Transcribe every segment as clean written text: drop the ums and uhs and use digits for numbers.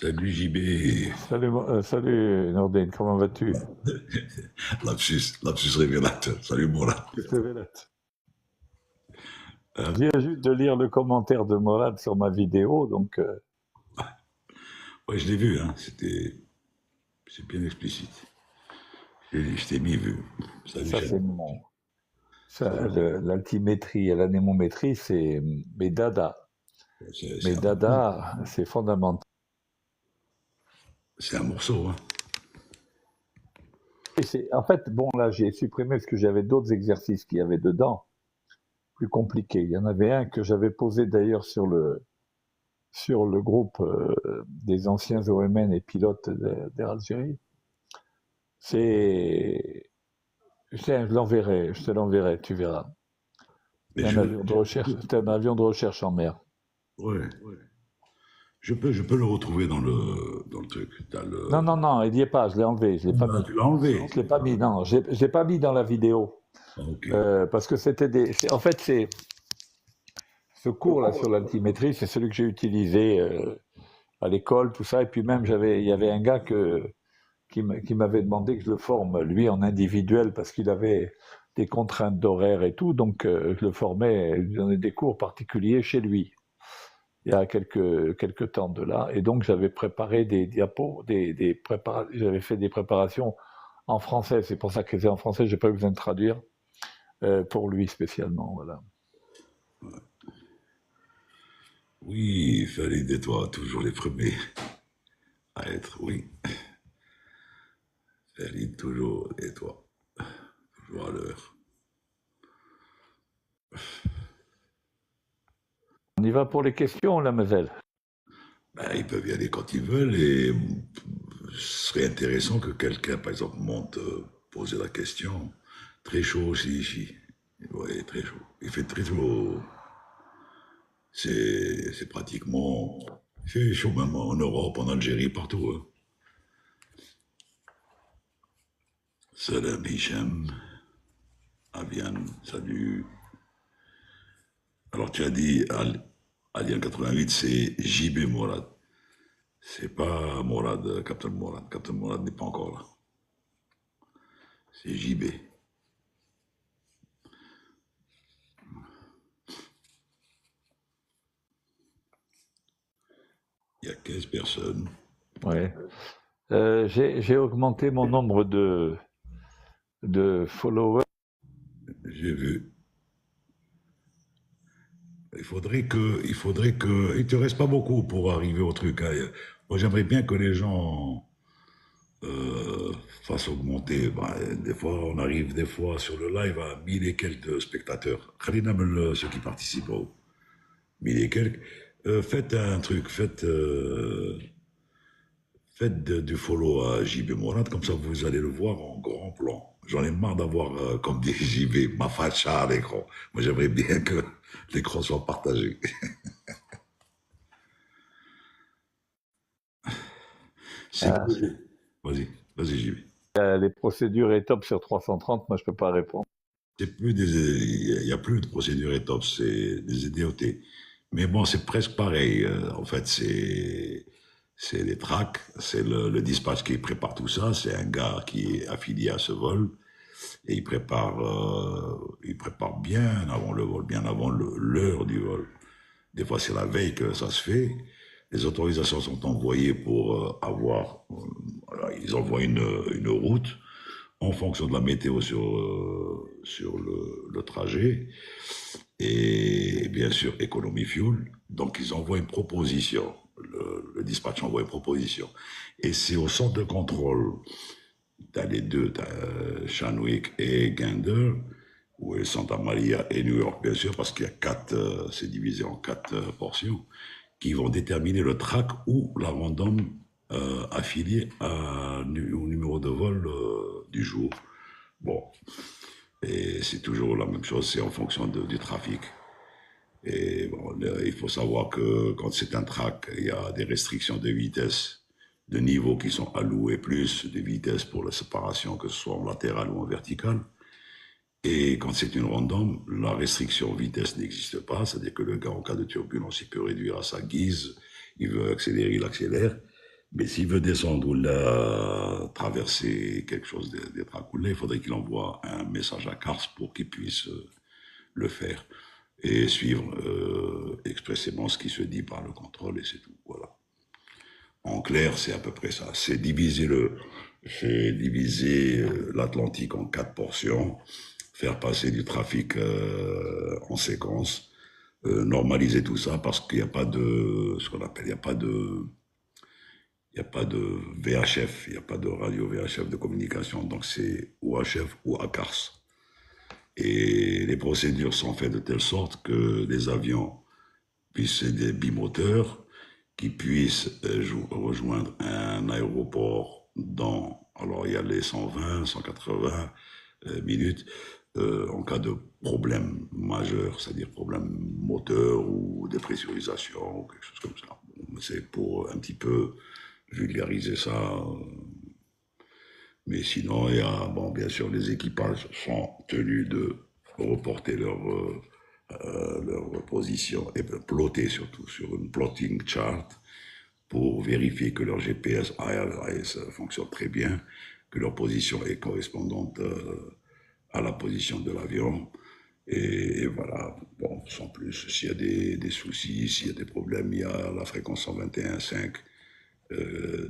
Salut JB. Salut Nordine, comment vas-tu? Lapsus révélateur. Salut Mourad. Je te Vélette. Je Hein? viens juste de lire le commentaire de Morad sur ma vidéo, donc Ouais, je l'ai vu, hein. C'est bien explicite. Je t'ai mis vu. Salut ça Chad. c'est l'altimétrie et l'anémométrie, c'est mes dada. C'est Mes un morceau. dada, c'est fondamental. C'est un morceau, hein. En fait, bon là j'ai supprimé parce que j'avais d'autres exercices qu'il y avait dedans, plus compliqués. Il y en avait un que j'avais posé d'ailleurs sur le groupe des anciens OMN et pilotes d'Air Algérie. C'est Tiens, je te l'enverrai, tu verras. Mais C'est un avion de recherche en mer. ouais. Je peux le retrouver dans le truc. Non, non, non, il n'y est pas, je l'ai enlevé, je l'ai pas Ah, mis. tu l'as enlevé. Je l'ai pas mis, non, je l'ai pas mis dans la vidéo. Ah, ok. Parce que en fait, c'est ce cours-là sur l'altimétrie, c'est celui que j'ai utilisé à l'école, tout ça. Et puis même, il y avait un gars qui m'avait demandé que je le forme, lui, en individuel, parce qu'il avait des contraintes d'horaire et tout. Donc, je le formais, je lui donnais des cours particuliers chez lui. Il y a quelques temps de là. Et donc, j'avais préparé des diapos, j'avais fait des préparations en français. C'est pour ça que c'est en français, j'ai pas eu besoin de traduire pour lui spécialement. Voilà. Oui, Farid et toi, toujours les premiers à être, oui. Farid, toujours, et toi, toujours à l'heure. On y va pour les questions, la Mazel. Ben, ils peuvent y aller quand ils veulent et ce serait intéressant que quelqu'un, par exemple, monte poser la question. Très chaud aussi ici. Oui, très chaud. Il fait très chaud. C'est pratiquement. Il fait chaud même en Europe, en Algérie, partout, hein. Salam Hicham, Avian, salut. Alors tu as dit Alien 88, c'est JB Morad. C'est pas Morad, Captain Morad. Captain Morad n'est pas encore là. C'est JB. Il y a 15 personnes. Ouais. J'ai augmenté mon nombre de followers. J'ai vu. Il te reste pas beaucoup pour arriver au truc, hein. Moi, j'aimerais bien que les gens fassent augmenter. Ben, des fois, on arrive des fois sur le live à 1000 et quelques spectateurs. Khalina, ceux qui participent, 1000 et quelques. Faites un truc, faites du follow à JB Morad, comme ça vous allez le voir en grand plan. J'en ai marre d'avoir, comme dit JB, ma facha à l'écran. Moi, j'aimerais bien que l'écran soit partagé. C'est Ah, quoi? Vas-y, vas-y, JB. les procédures est top sur 330, moi je peux pas répondre. Il y a plus de procédure ETOP, c'est des EDOT. Mais bon, c'est presque pareil. En fait, c'est les tracks, c'est le dispatch qui prépare tout ça. C'est un gars qui est affilié à ce vol et il prépare bien avant le vol, bien avant l'heure du vol. Des fois, c'est la veille que ça se fait. Les autorisations sont envoyées pour voilà, ils envoient une route en fonction de la météo sur le trajet et bien sûr économie fuel. Donc ils envoient une proposition. Le dispatch envoie une proposition. Et c'est au centre de contrôle, t'as les deux, t'as Shanwick et Gander, ou Santa Maria et New York, bien sûr, parce qu'il y a c'est divisé en quatre portions, qui vont déterminer le track ou la random affiliée au numéro de vol du jour. Bon, et c'est toujours la même chose, c'est en fonction du trafic. Et bon, il faut savoir que quand c'est un track, il y a des restrictions de vitesse, de niveau qui sont alloués, plus de vitesse pour la séparation, que ce soit en latéral ou en vertical. Et quand c'est une random, la restriction vitesse n'existe pas, c'est-à-dire que le gars, en cas de turbulence, il peut réduire à sa guise, il veut accélérer, il accélère. Mais s'il veut descendre ou là, traverser quelque chose d'être accoulé, il faudrait qu'il envoie un message à Kars pour qu'il puisse le faire et suivre expressément ce qui se dit par le contrôle et c'est tout. Voilà. En clair, c'est à peu près ça. C'est diviser l'Atlantique en 4 portions, faire passer du trafic en séquence, normaliser tout ça parce qu'il n'y a pas de, ce qu'on appelle, il n'y a pas de VHF, il n'y a pas de radio VHF de communication, donc c'est ou HF ou ACARS. Et les procédures sont faites de telle sorte que les avions puissent être des bimoteurs, qui puissent rejoindre un aéroport alors il y a les 120, 180 minutes, en cas de problème majeur, c'est-à-dire problème moteur ou dépressurisation ou quelque chose comme ça. C'est pour un petit peu vulgariser ça. Mais sinon, bon, bien sûr, les équipages sont tenus de reporter leur position et plotter surtout sur une plotting chart pour vérifier que leur GPS AIS fonctionne très bien, que leur position est correspondante à la position de l'avion. Et voilà, bon, sans plus, s'il y a des soucis, s'il y a des problèmes, il y a la fréquence 121.5,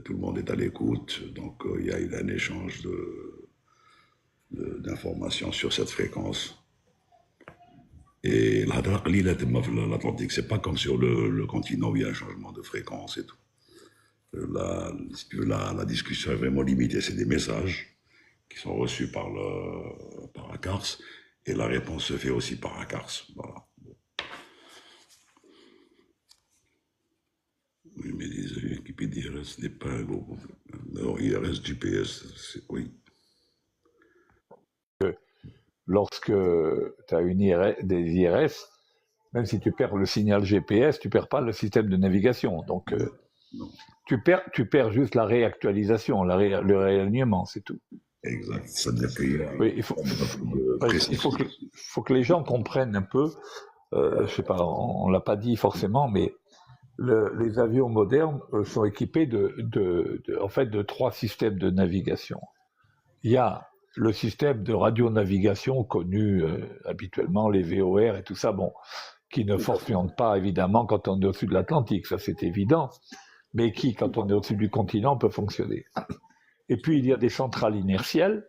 tout le monde est à l'écoute, donc il y a eu un échange d'informations sur cette fréquence. Et l'Atlantique, c'est pas comme sur le continent où il y a un changement de fréquence et tout. La discussion est vraiment limitée, c'est des messages qui sont reçus par ACARS et la réponse se fait aussi par ACARS. Voilà. Oui, mais les équipes d'IRS n'est pas un gros problème. Alors, IRS, GPS, oui. Lorsque tu as des IRS, même si tu perds le signal GPS, tu perds pas le système de navigation. Donc, Non. tu perds juste la réactualisation, le réalignement, c'est tout. Exact. C'est-à-dire qu'il y a Oui, il faut que les gens comprennent un peu. Je sais pas, on l'a pas dit forcément, mais les avions modernes sont équipés en fait, de 3 systèmes de navigation. Il y a le système de radionavigation connu habituellement, les VOR et tout ça, bon, qui ne fonctionne pas évidemment quand on est au-dessus de l'Atlantique, ça c'est évident, mais qui, quand on est au-dessus du continent, peut fonctionner. Et puis il y a des centrales inertielles,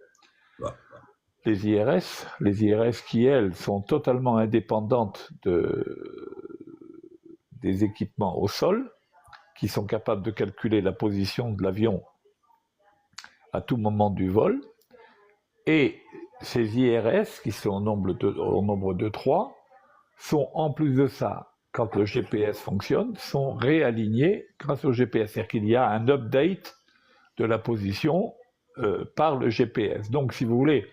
les IRS qui, elles, sont totalement indépendantes des équipements au sol, qui sont capables de calculer la position de l'avion à tout moment du vol. Et ces IRS, qui sont au nombre de 3, sont en plus de ça, quand le GPS fonctionne, sont réalignés grâce au GPS. C'est-à-dire qu'il y a un update de la position par le GPS. Donc, si vous voulez,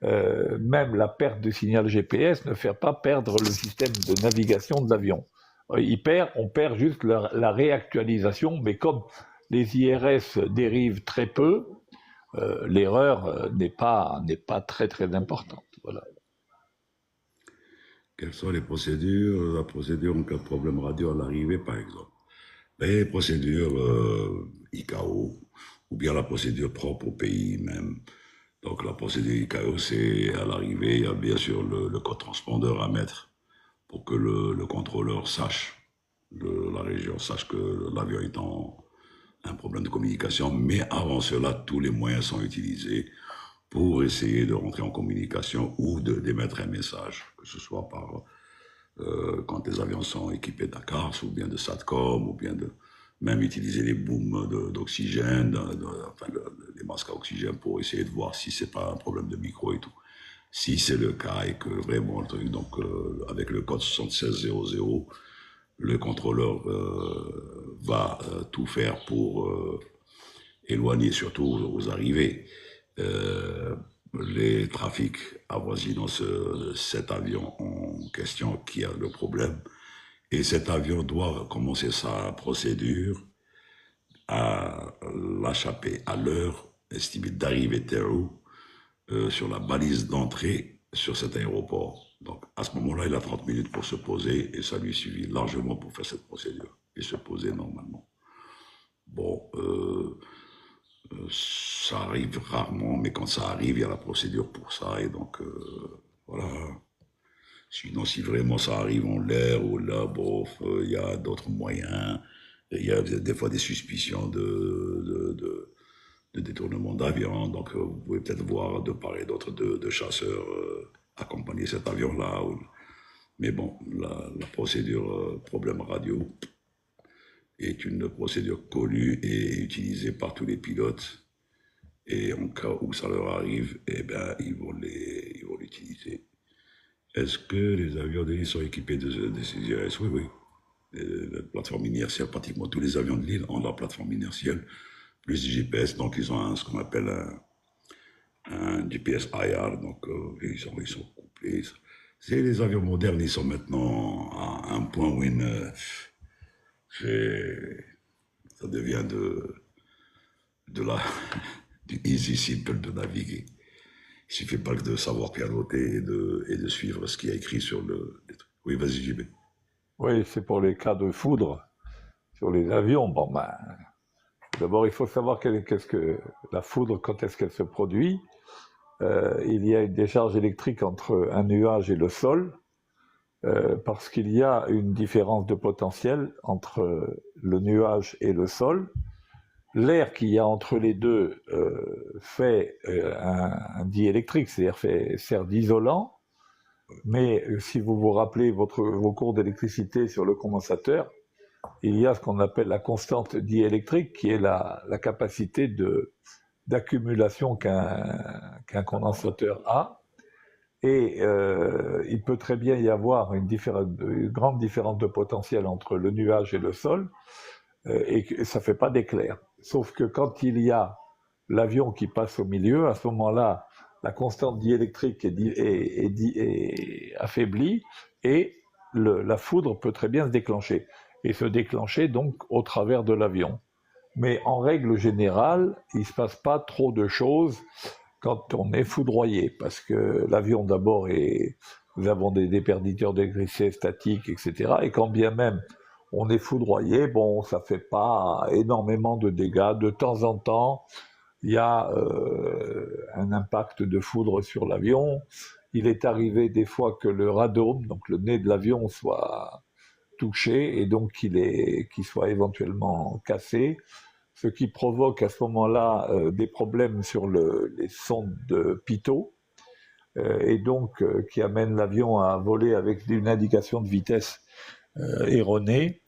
même la perte de signal GPS ne fait pas perdre le système de navigation de l'avion. On perd juste la réactualisation, mais comme les IRS dérivent très peu, l'erreur n'est pas très très importante. Voilà. Quelles sont les procédures? La procédure en cas de problème radio à l'arrivée, par exemple. Les procédures ICAO, ou bien la procédure propre au pays même. Donc la procédure ICAO, c'est à l'arrivée, il y a bien sûr le code transpondeur à mettre pour que le contrôleur sache, la région sache que l'avion est en un problème de communication. Mais avant cela, tous les moyens sont utilisés pour essayer de rentrer en communication ou d'émettre un message, que ce soit quand les avions sont équipés d'ACARS ou bien de SATCOM ou bien même utiliser les booms d'oxygène, enfin les masques à oxygène pour essayer de voir si c'est pas un problème de micro et tout. Si c'est le cas et que vraiment le truc, donc avec le code 7600, le contrôleur va tout faire pour éloigner surtout aux arrivées les trafics avoisinant cet avion en question qui a le problème. Et cet avion doit commencer sa procédure à l'échapper à l'heure estimée d'arrivée Terrou sur la balise d'entrée sur cet aéroport. Donc à ce moment-là, il a 30 minutes pour se poser et ça lui suffit largement pour faire cette procédure et se poser normalement. Bon, ça arrive rarement, mais quand ça arrive, il y a la procédure pour ça, et donc voilà. Sinon, si vraiment ça arrive en l'air ou là, bof, il y a d'autres moyens. Il y a des fois des suspicions de détournement d'avion, donc vous pouvez peut-être voir de part et d'autre de chasseurs accompagner cet avion-là. Mais bon, la procédure problème radio est une procédure connue et utilisée par tous les pilotes. Et en cas où ça leur arrive, eh ben, ils vont l'utiliser. Est-ce que les avions de ligne sont équipés de ces IRS? Oui, oui. La plateforme inertielle, pratiquement tous les avions de ligne ont leur plateforme inertielle, plus du GPS, donc ils ont ce qu'on appelle un GPS IR, donc ils sont couplés. C'est les avions modernes, ils sont maintenant à un point où ça devient de la, du easy simple de naviguer. Il suffit pas que de savoir pianoter et de suivre ce qui est écrit sur les trucs. Oui, vas-y, JB. Oui, c'est pour les cas de foudre sur les avions. Bon, ben, d'abord, il faut savoir qu'est-ce que la foudre, quand est-ce qu'elle se produit. Il y a une décharge électrique entre un nuage et le sol, parce qu'il y a une différence de potentiel entre le nuage et le sol. L'air qu'il y a entre les deux fait un diélectrique, c'est-à-dire sert d'isolant, mais si vous vous rappelez vos cours d'électricité sur le condensateur, il y a ce qu'on appelle la constante diélectrique, qui est la capacité d'accumulation qu'un condensateur a. Et il peut très bien y avoir une grande différence de potentiel entre le nuage et le sol, et ça ne fait pas d'éclair. Sauf que quand il y a l'avion qui passe au milieu, à ce moment-là, la constante diélectrique est affaiblie et la foudre peut très bien se déclencher. Et se déclencher donc au travers de l'avion. Mais en règle générale, il ne se passe pas trop de choses quand on est foudroyé, parce que l'avion d'abord nous avons des déperditeurs d'électricité statiques, etc. Et quand bien même on est foudroyé, bon, ça fait pas énormément de dégâts. De temps en temps, il y a un impact de foudre sur l'avion. Il est arrivé des fois que le radome, donc le nez de l'avion, soit touché et donc qu'il soit éventuellement cassé, ce qui provoque à ce moment-là des problèmes sur les sondes de pitot, et donc qui amène l'avion à voler avec une indication de vitesse erronée.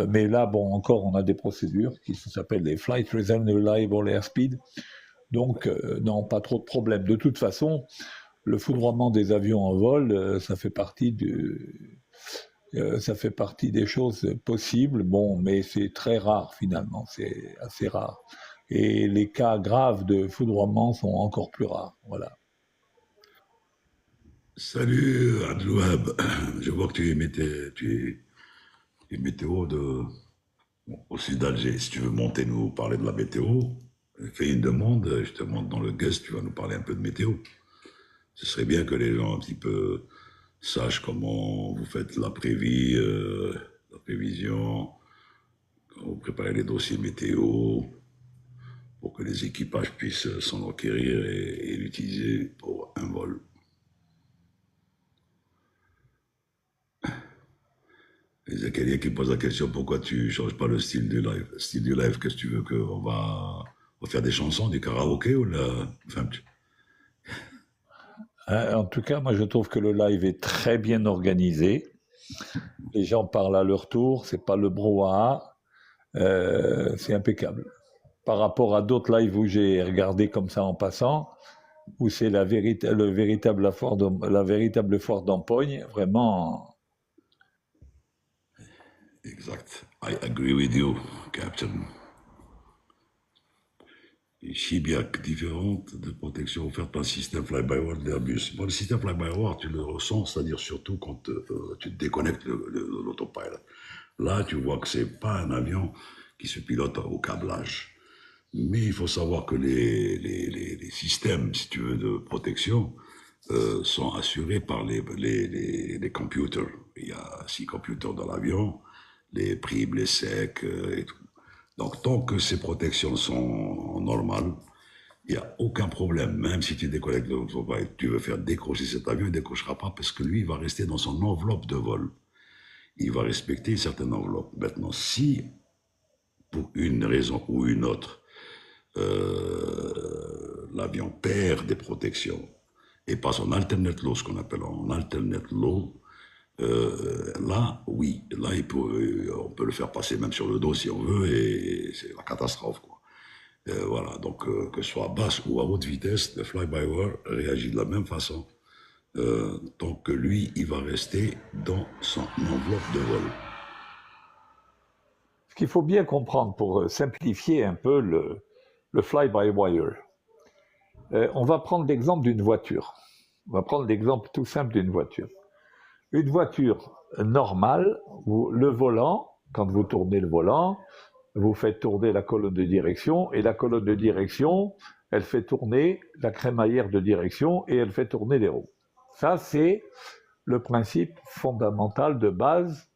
Mais là, bon, encore, on a des procédures qui s'appellent les Flight Reliable Airspeed. Donc, non, pas trop de problèmes. De toute façon, le foudroiement des avions en vol, ça fait partie des choses possibles, bon, mais c'est très rare finalement, c'est assez rare. Et les cas graves de foudroiement sont encore plus rares, voilà. Salut, Abdelouab. Je vois que tu es météo bon, aussi d'Alger. Si tu veux monter nous parler de la météo, fais une demande, je te monte dans le guest, tu vas nous parler un peu de météo. Ce serait bien que les gens un petit peu sachent comment vous faites la prévision, quand vous préparez les dossiers météo, pour que les équipages puissent s'en enquérir et l'utiliser pour un vol. Et Zakaria qui pose la question pourquoi tu changes pas le style du live. Le style du live, qu'est-ce que tu veux qu'on va faire des chansons, du karaoké ou la. Enfin, En tout cas, moi je trouve que le live est très bien organisé. Les gens parlent à leur tour, c'est pas le brouhaha, c'est impeccable. Par rapport à d'autres lives où j'ai regardé comme ça en passant, où c'est la véritable foire d'empoigne, vraiment. exact. I agree with you, Captain. Chibiac, différente de protection offerte par le système fly-by-wire d'Airbus. Bon, le système fly-by-wire, tu le ressens, c'est-à-dire surtout quand tu te déconnectes de l'autopilot. Là, tu vois que c'est pas un avion qui se pilote au câblage. Mais il faut savoir que les systèmes, si tu veux, de protection sont assurés par les computers. Il y a 6 computers dans l'avion, les primes, les secs et tout. Donc, tant que ces protections sont normales, il n'y a aucun problème. Même si tu décolles tu veux faire décrocher cet avion, il ne décrochera pas parce que lui, il va rester dans son enveloppe de vol. Il va respecter une certaine enveloppe. Maintenant, si, pour une raison ou une autre, l'avion perd des protections et passe en alternate low, ce qu'on appelle en alternate low, là, oui, là, on peut le faire passer même sur le dos si on veut, et c'est la catastrophe, quoi. Voilà, donc que ce soit à basse ou à haute vitesse, le fly-by-wire réagit de la même façon, tant que lui, il va rester dans son enveloppe de vol. Ce qu'il faut bien comprendre pour simplifier un peu le fly-by-wire, on va prendre l'exemple d'une voiture. On va prendre l'exemple tout simple d'une voiture. Une voiture normale, le volant, quand vous tournez le volant, vous faites tourner la colonne de direction, et la colonne de direction, elle fait tourner la crémaillère de direction, et elle fait tourner les roues. Ça, c'est le principe fondamental de base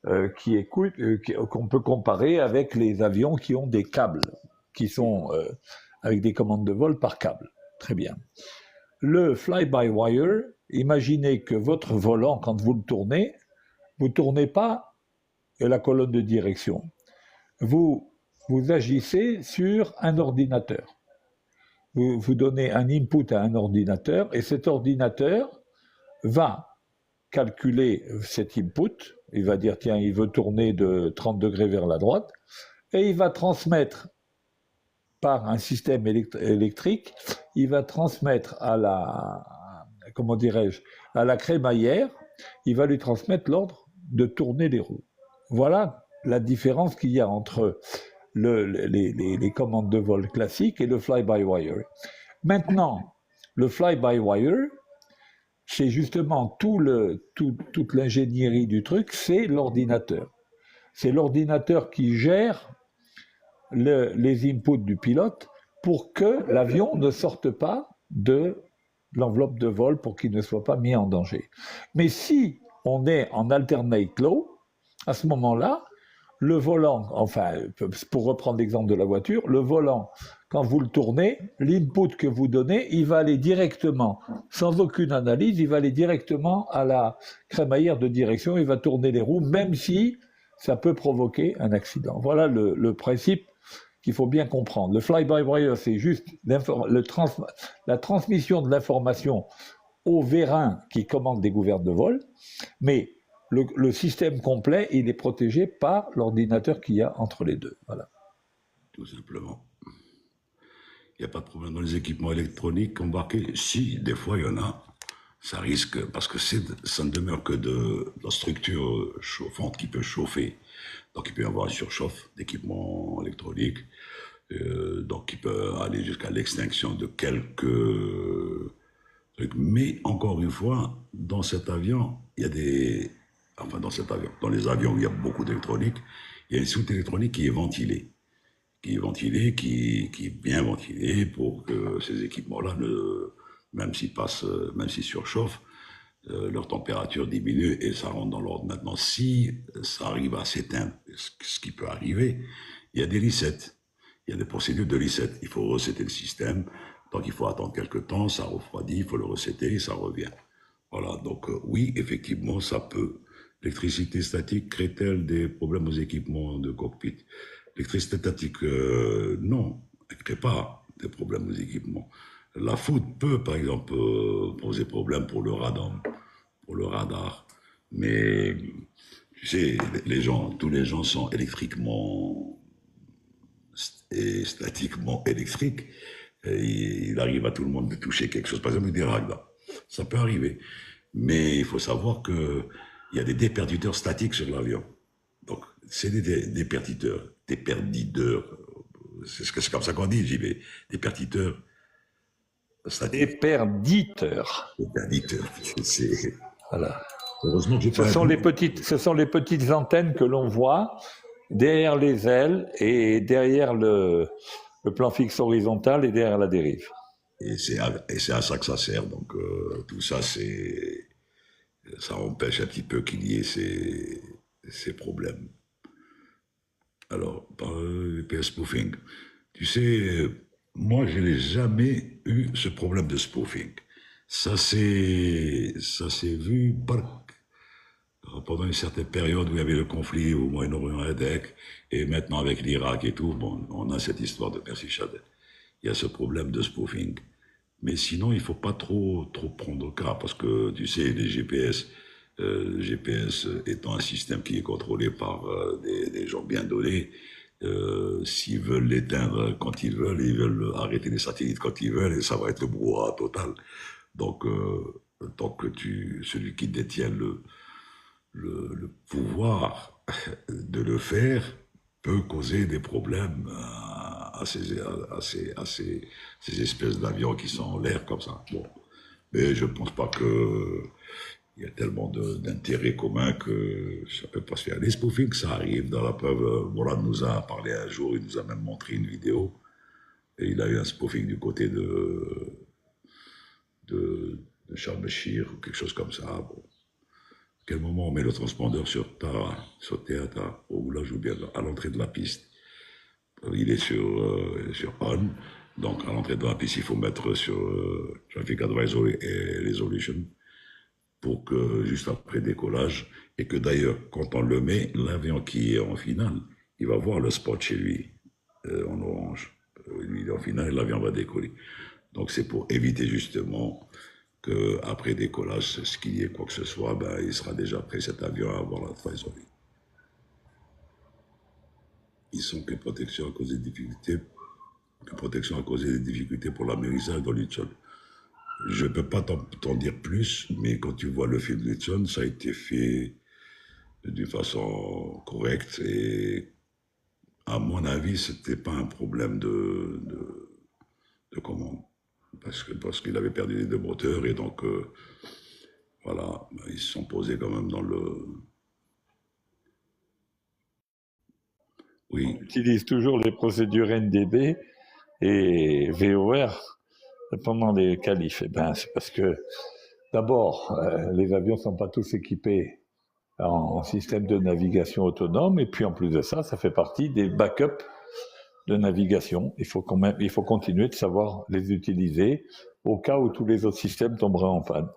qu'on peut comparer avec les avions qui ont des câbles, qui sont avec des commandes de vol par câble. Très bien. Le fly-by-wire, imaginez que votre volant, quand vous ne tournez pas la colonne de direction. Vous agissez sur un ordinateur. Vous donnez un input à un ordinateur et cet ordinateur va calculer cet input. Il va dire, tiens, il veut tourner de 30 degrés vers la droite et il va transmettre par un système électrique, il va transmettre à la crémaillère, il va lui transmettre l'ordre de tourner les roues. Voilà la différence qu'il y a entre les commandes de vol classiques et le fly-by-wire. Maintenant, le fly-by-wire, c'est justement toute l'ingénierie du truc, c'est l'ordinateur. C'est l'ordinateur qui gère les inputs du pilote pour que l'avion ne sorte pas de l'enveloppe de vol, pour qu'il ne soit pas mis en danger. Mais si on est en alternate low, à ce moment-là, le volant, enfin, pour reprendre l'exemple de la voiture, le volant, quand vous le tournez, l'input que vous donnez, il va aller directement, sans aucune analyse, il va aller directement à la crémaillère de direction, il va tourner les roues, même si ça peut provoquer un accident. Voilà le principe qu'il faut bien comprendre. Le fly-by-wire, c'est juste la transmission de l'information au vérin qui commande des gouvernes de vol, mais le système complet, il est protégé par l'ordinateur qu'il y a entre les deux. Voilà. Tout simplement. Il n'y a pas de problème dans les équipements électroniques embarqués. Si, des fois, il y en a. Ça risque, parce que ça ne demeure que de la structure chauffante qui peut chauffer. Donc, il peut y avoir une surchauffe d'équipements électroniques. Donc, il peut aller jusqu'à l'extinction de quelques trucs. Mais, encore une fois, dans cet avion, il y a dans les avions où il y a beaucoup d'électronique, il y a une soute électronique qui est ventilée. Qui est bien ventilée pour que ces équipements-là, même s'ils surchauffent, leur température diminue et ça rentre dans l'ordre. Maintenant, si ça arrive à s'éteindre, ce qui peut arriver, il y a des resets. Il y a des procédures de reset. Il faut resetter le système. Donc, il faut attendre quelques temps, ça refroidit, il faut le resetter et ça revient. Voilà, donc oui, effectivement, ça peut. L'électricité statique crée-t-elle des problèmes aux équipements de cockpit? L'électricité statique, non, elle ne crée pas des problèmes aux équipements. La foudre peut, par exemple, poser problème pour le radar. Mais, tu sais, tous les gens sont électriquement et statiquement électriques. Et il arrive à tout le monde de toucher quelque chose. Par exemple, des ragas. Ça peut arriver. Mais il faut savoir qu'il y a des déperditeur statiques sur l'avion. Donc, c'est des dépertiteurs, c'est comme ça qu'on dit, j'y vais, dépertiteurs statiques. Déperditeur. Déperditeur, c'est... Voilà. Heureusement que j'ai pas... Ce sont les petites antennes que l'on voit derrière les ailes et derrière le plan fixe horizontal et derrière la dérive. Et c'est à ça que ça sert. Donc, tout ça, ça empêche un petit peu qu'il y ait ces problèmes. Alors, par GPS spoofing. Tu sais, moi, je n'ai jamais eu ce problème de spoofing. Ça s'est vu pendant une certaine période où il y avait le conflit au Moyen-Orient avec, et maintenant avec l'Irak et tout, bon, on a cette histoire de Percy Chadel. Il y a ce problème de spoofing. Mais sinon, il faut pas trop prendre au cas, parce que tu sais, les GPS, le GPS étant un système qui est contrôlé par des gens bien donnés, s'ils veulent l'éteindre quand ils veulent arrêter les satellites quand ils veulent, et ça va être le brouhaha total. Donc, tant que celui qui détient le pouvoir de le faire peut causer des problèmes à ces espèces d'avions qui sont en l'air comme ça. Bon. Mais je ne pense pas que il y a tellement d'intérêts communs que ça ne peut pas se faire. Les spoofing, ça arrive. Dans la preuve, Mourad nous a parlé un jour, il nous a même montré une vidéo. Et il a eu un spoofing du côté de Sharm el-Sheikh ou quelque chose comme ça. Bon. À quel moment on met le transpondeur sur Théâtre, ou là, je bien, à l'entrée de la piste. Il est sur on. Donc, à l'entrée de la piste, il faut mettre sur Traffic Advisory et Resolution pour que, juste après décollage, et que d'ailleurs, quand on le met, l'avion qui est en finale, il va voir le spot chez lui, en orange. Lui, il est en finale et l'avion va décoller. Donc, c'est pour éviter justement qu'après décollage, ce qu'il y ait quoi que ce soit, ben, il sera déjà prêt cet avion à avoir l'advisory. Ils sont que protection à cause des difficultés, pour l'amérissage dans l'Hudson. Je ne peux pas t'en dire plus, mais quand tu vois le film Hudson, ça a été fait d'une façon correcte et à mon avis, c'était pas un problème de commande. Parce qu'il avait perdu les deux moteurs et donc voilà, ils se sont posés quand même dans le. On Oui, utilise toujours les procédures NDB et VOR pendant les qualifs. Eh ben, c'est parce que, d'abord, les avions ne sont pas tous équipés en système de navigation autonome, et puis en plus de ça, ça fait partie des backups de navigation. Il faut continuer de savoir les utiliser au cas où tous les autres systèmes tomberaient en panne.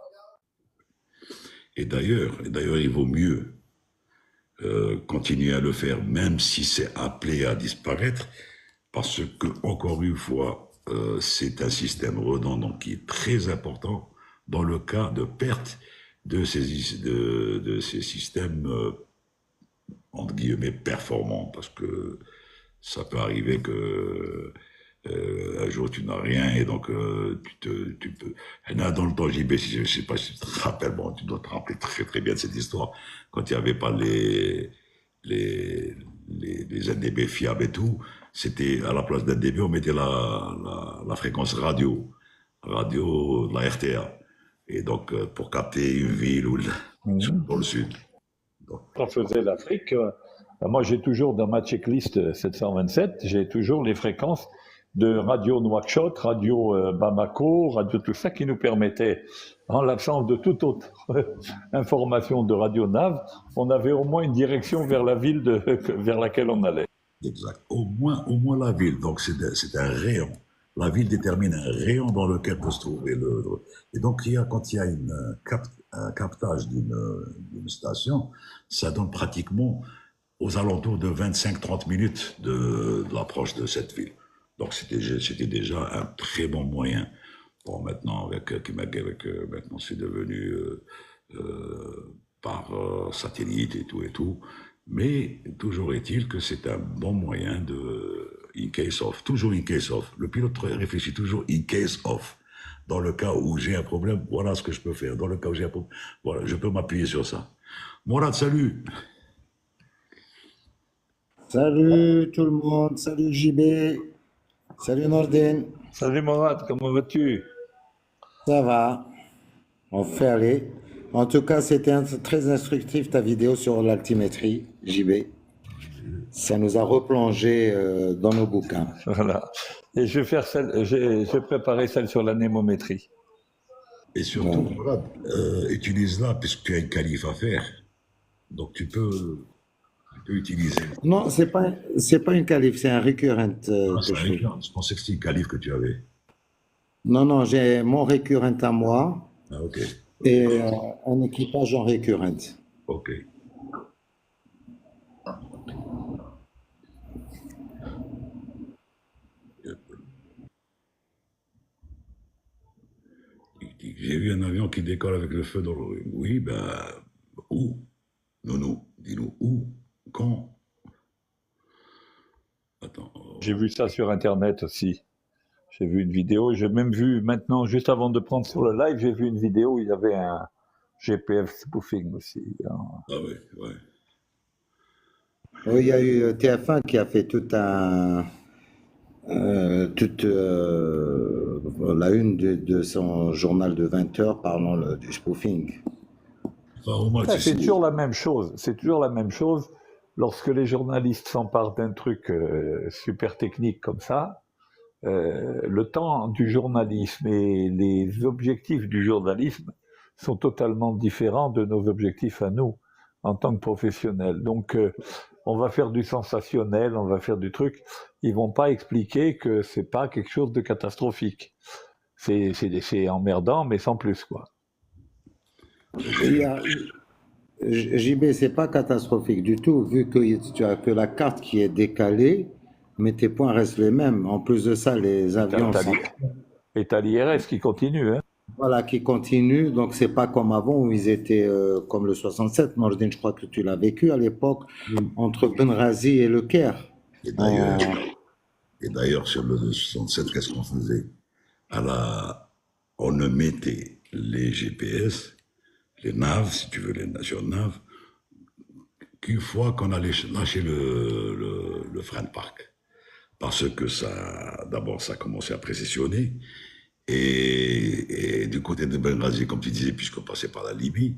et d'ailleurs, il vaut mieux continuer à le faire, même si c'est appelé à disparaître, parce que, encore une fois, c'est un système redondant qui est très important dans le cas de perte de ces systèmes, entre guillemets, performants, parce que ça peut arriver que un jour tu n'as rien et donc tu peux. Là, dans le temps JB, si je ne sais pas si tu te rappelles, bon, tu dois te rappeler très très bien de cette histoire, quand il n'y avait pas les NDB fiables et tout, c'était à la place d'NDB, on mettait la fréquence radio de la RTA. Et donc, pour capter une ville ou dans le sud. Donc, Quand je faisais l'Afrique, moi j'ai toujours dans ma checklist 727, j'ai toujours les fréquences de radio Nouakchott, radio Bamako, radio tout ça qui nous permettait, en l'absence de toute autre information de radio nav, on avait au moins une direction vers la ville vers laquelle on allait. exact. Au moins la ville. Donc, c'est un rayon. La ville détermine un rayon dans lequel peut se trouver le. Et donc, quand il y a un captage d'une station, ça donne pratiquement aux alentours de 25-30 minutes de l'approche de cette ville. Donc, c'était déjà un très bon moyen. Bon, maintenant, maintenant, c'est devenu par satellite et tout. Mais toujours est-il que c'est un bon moyen in case of, toujours in case of. Le pilote réfléchit toujours in case of. Dans le cas où j'ai un problème, voilà ce que je peux faire. Dans le cas où j'ai un problème, voilà, je peux m'appuyer sur ça. Mourad, salut. Salut tout le monde, salut JB, salut Nordin, Salut Morad, comment vas-tu? ça va, on fait aller. En tout cas, c'était très instructif ta vidéo sur l'altimétrie, JB. Ça nous a replongé dans nos bouquins. Voilà. Et je vais faire j'ai préparé celle sur l'anémométrie. Et surtout, Bon. Mourad, utilise-la puisque tu as une qualif à faire. Donc tu peux peux utiliser. Non, c'est pas une qualif, c'est un recurrent Ah, que c'est un je fais. récurrent. Je pensais que c'était une qualif que tu avais. Non, non, j'ai mon recurrent à moi Ah, ok. et un équipage en recurrent. Ok. J'ai vu un avion qui décolle avec le feu dans le... Oui, ben, où? Non, dis-nous où? Quand? Attends. J'ai vu ça sur Internet aussi. J'ai vu une vidéo. J'ai même vu maintenant, juste avant de prendre sur le live, j'ai vu une vidéo où il y avait un GPF spoofing aussi, hein. Ah ouais, ouais. Oui, il y a eu TF1 qui a fait toute la une de son journal de 20 heures parlant du spoofing. Enfin, au moins, Ouais, tu c'est sais. toujours la même chose. C'est toujours la même chose lorsque les journalistes s'emparent d'un truc super technique comme ça. Le temps du journalisme et les objectifs du journalisme sont totalement différents de nos objectifs à nous en tant que professionnels. Donc, on va faire du sensationnel, on va faire du truc. Ils vont pas expliquer que c'est pas quelque chose de catastrophique. C'est emmerdant, mais sans plus, quoi. Il y a, JB, c'est pas catastrophique du tout, vu que tu as que la carte qui est décalée, mais tes points restent les mêmes. En plus de ça, les Et avions sont, t'as l'IRS qui continue, hein. voilà, qui continuent, donc c'est pas comme avant où ils étaient comme le 67. Nordin, je crois que tu l'as vécu à l'époque entre Benghazi et Le Caire. Et En- d'ailleurs, et d'ailleurs, sur le 67, qu'est-ce qu'on faisait? À la, on ne mettait les GPS, les naves, si tu veux, les nations naves, qu'une fois qu'on allait lâcher le frein de parc. Parce que ça, d'abord, ça commençait à précessionner. Et du côté de Benghazi, comme tu disais, puisqu'on passait par la Libye,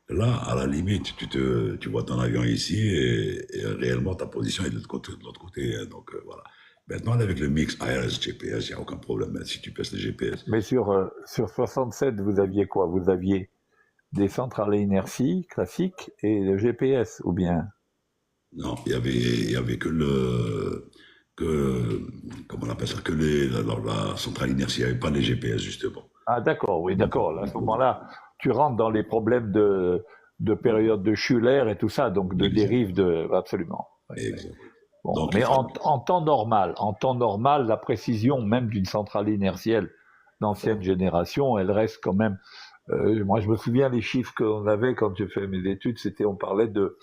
là, à la limite, tu vois ton avion ici et réellement ta position est de l'autre côté, hein. Donc voilà. Maintenant, avec le mix ARS GPS, il n'y a aucun problème, hein, si tu passes le GPS. Mais sur 67, vous aviez quoi? Vous aviez des centrales à inertie classiques et le GPS, ou bien? Non, il y avait que, comment on appelle ça, que la centrale inertie, il n'y avait pas les GPS, justement. Ah, d'accord, oui, d'accord. Là, à ce moment-là, tu rentres dans les problèmes de période de Schuller et tout ça, donc de Exact, dérive de, absolument. Oui, oui. exact. Bon, Donc, il mais fallait, en temps normal, la précision même d'une centrale inertielle d'ancienne génération, elle reste quand même. Moi, je me souviens les chiffres qu'on avait quand j'ai fait mes études, c'était, on parlait de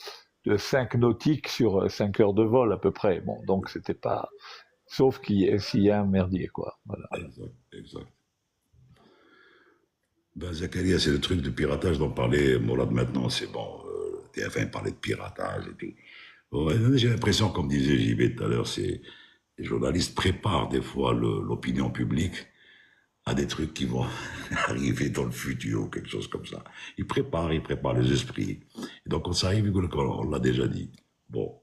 5 nautiques sur 5 heures de vol à peu près. Bon, donc c'était pas, sauf s'il y a un merdier, quoi. Voilà. exact, exact. Ben, Zakaria, c'est le truc de piratage dont parlait Mourad maintenant. C'est bon, TF1 parlait de piratage et tout. Ouais, j'ai l'impression, comme disait JB tout à l'heure, c'est les journalistes préparent des fois l'opinion publique à des trucs qui vont arriver dans le futur ou quelque chose comme ça. Ils préparent les esprits. Et donc, on s'arrive, on l'a déjà dit. Bon,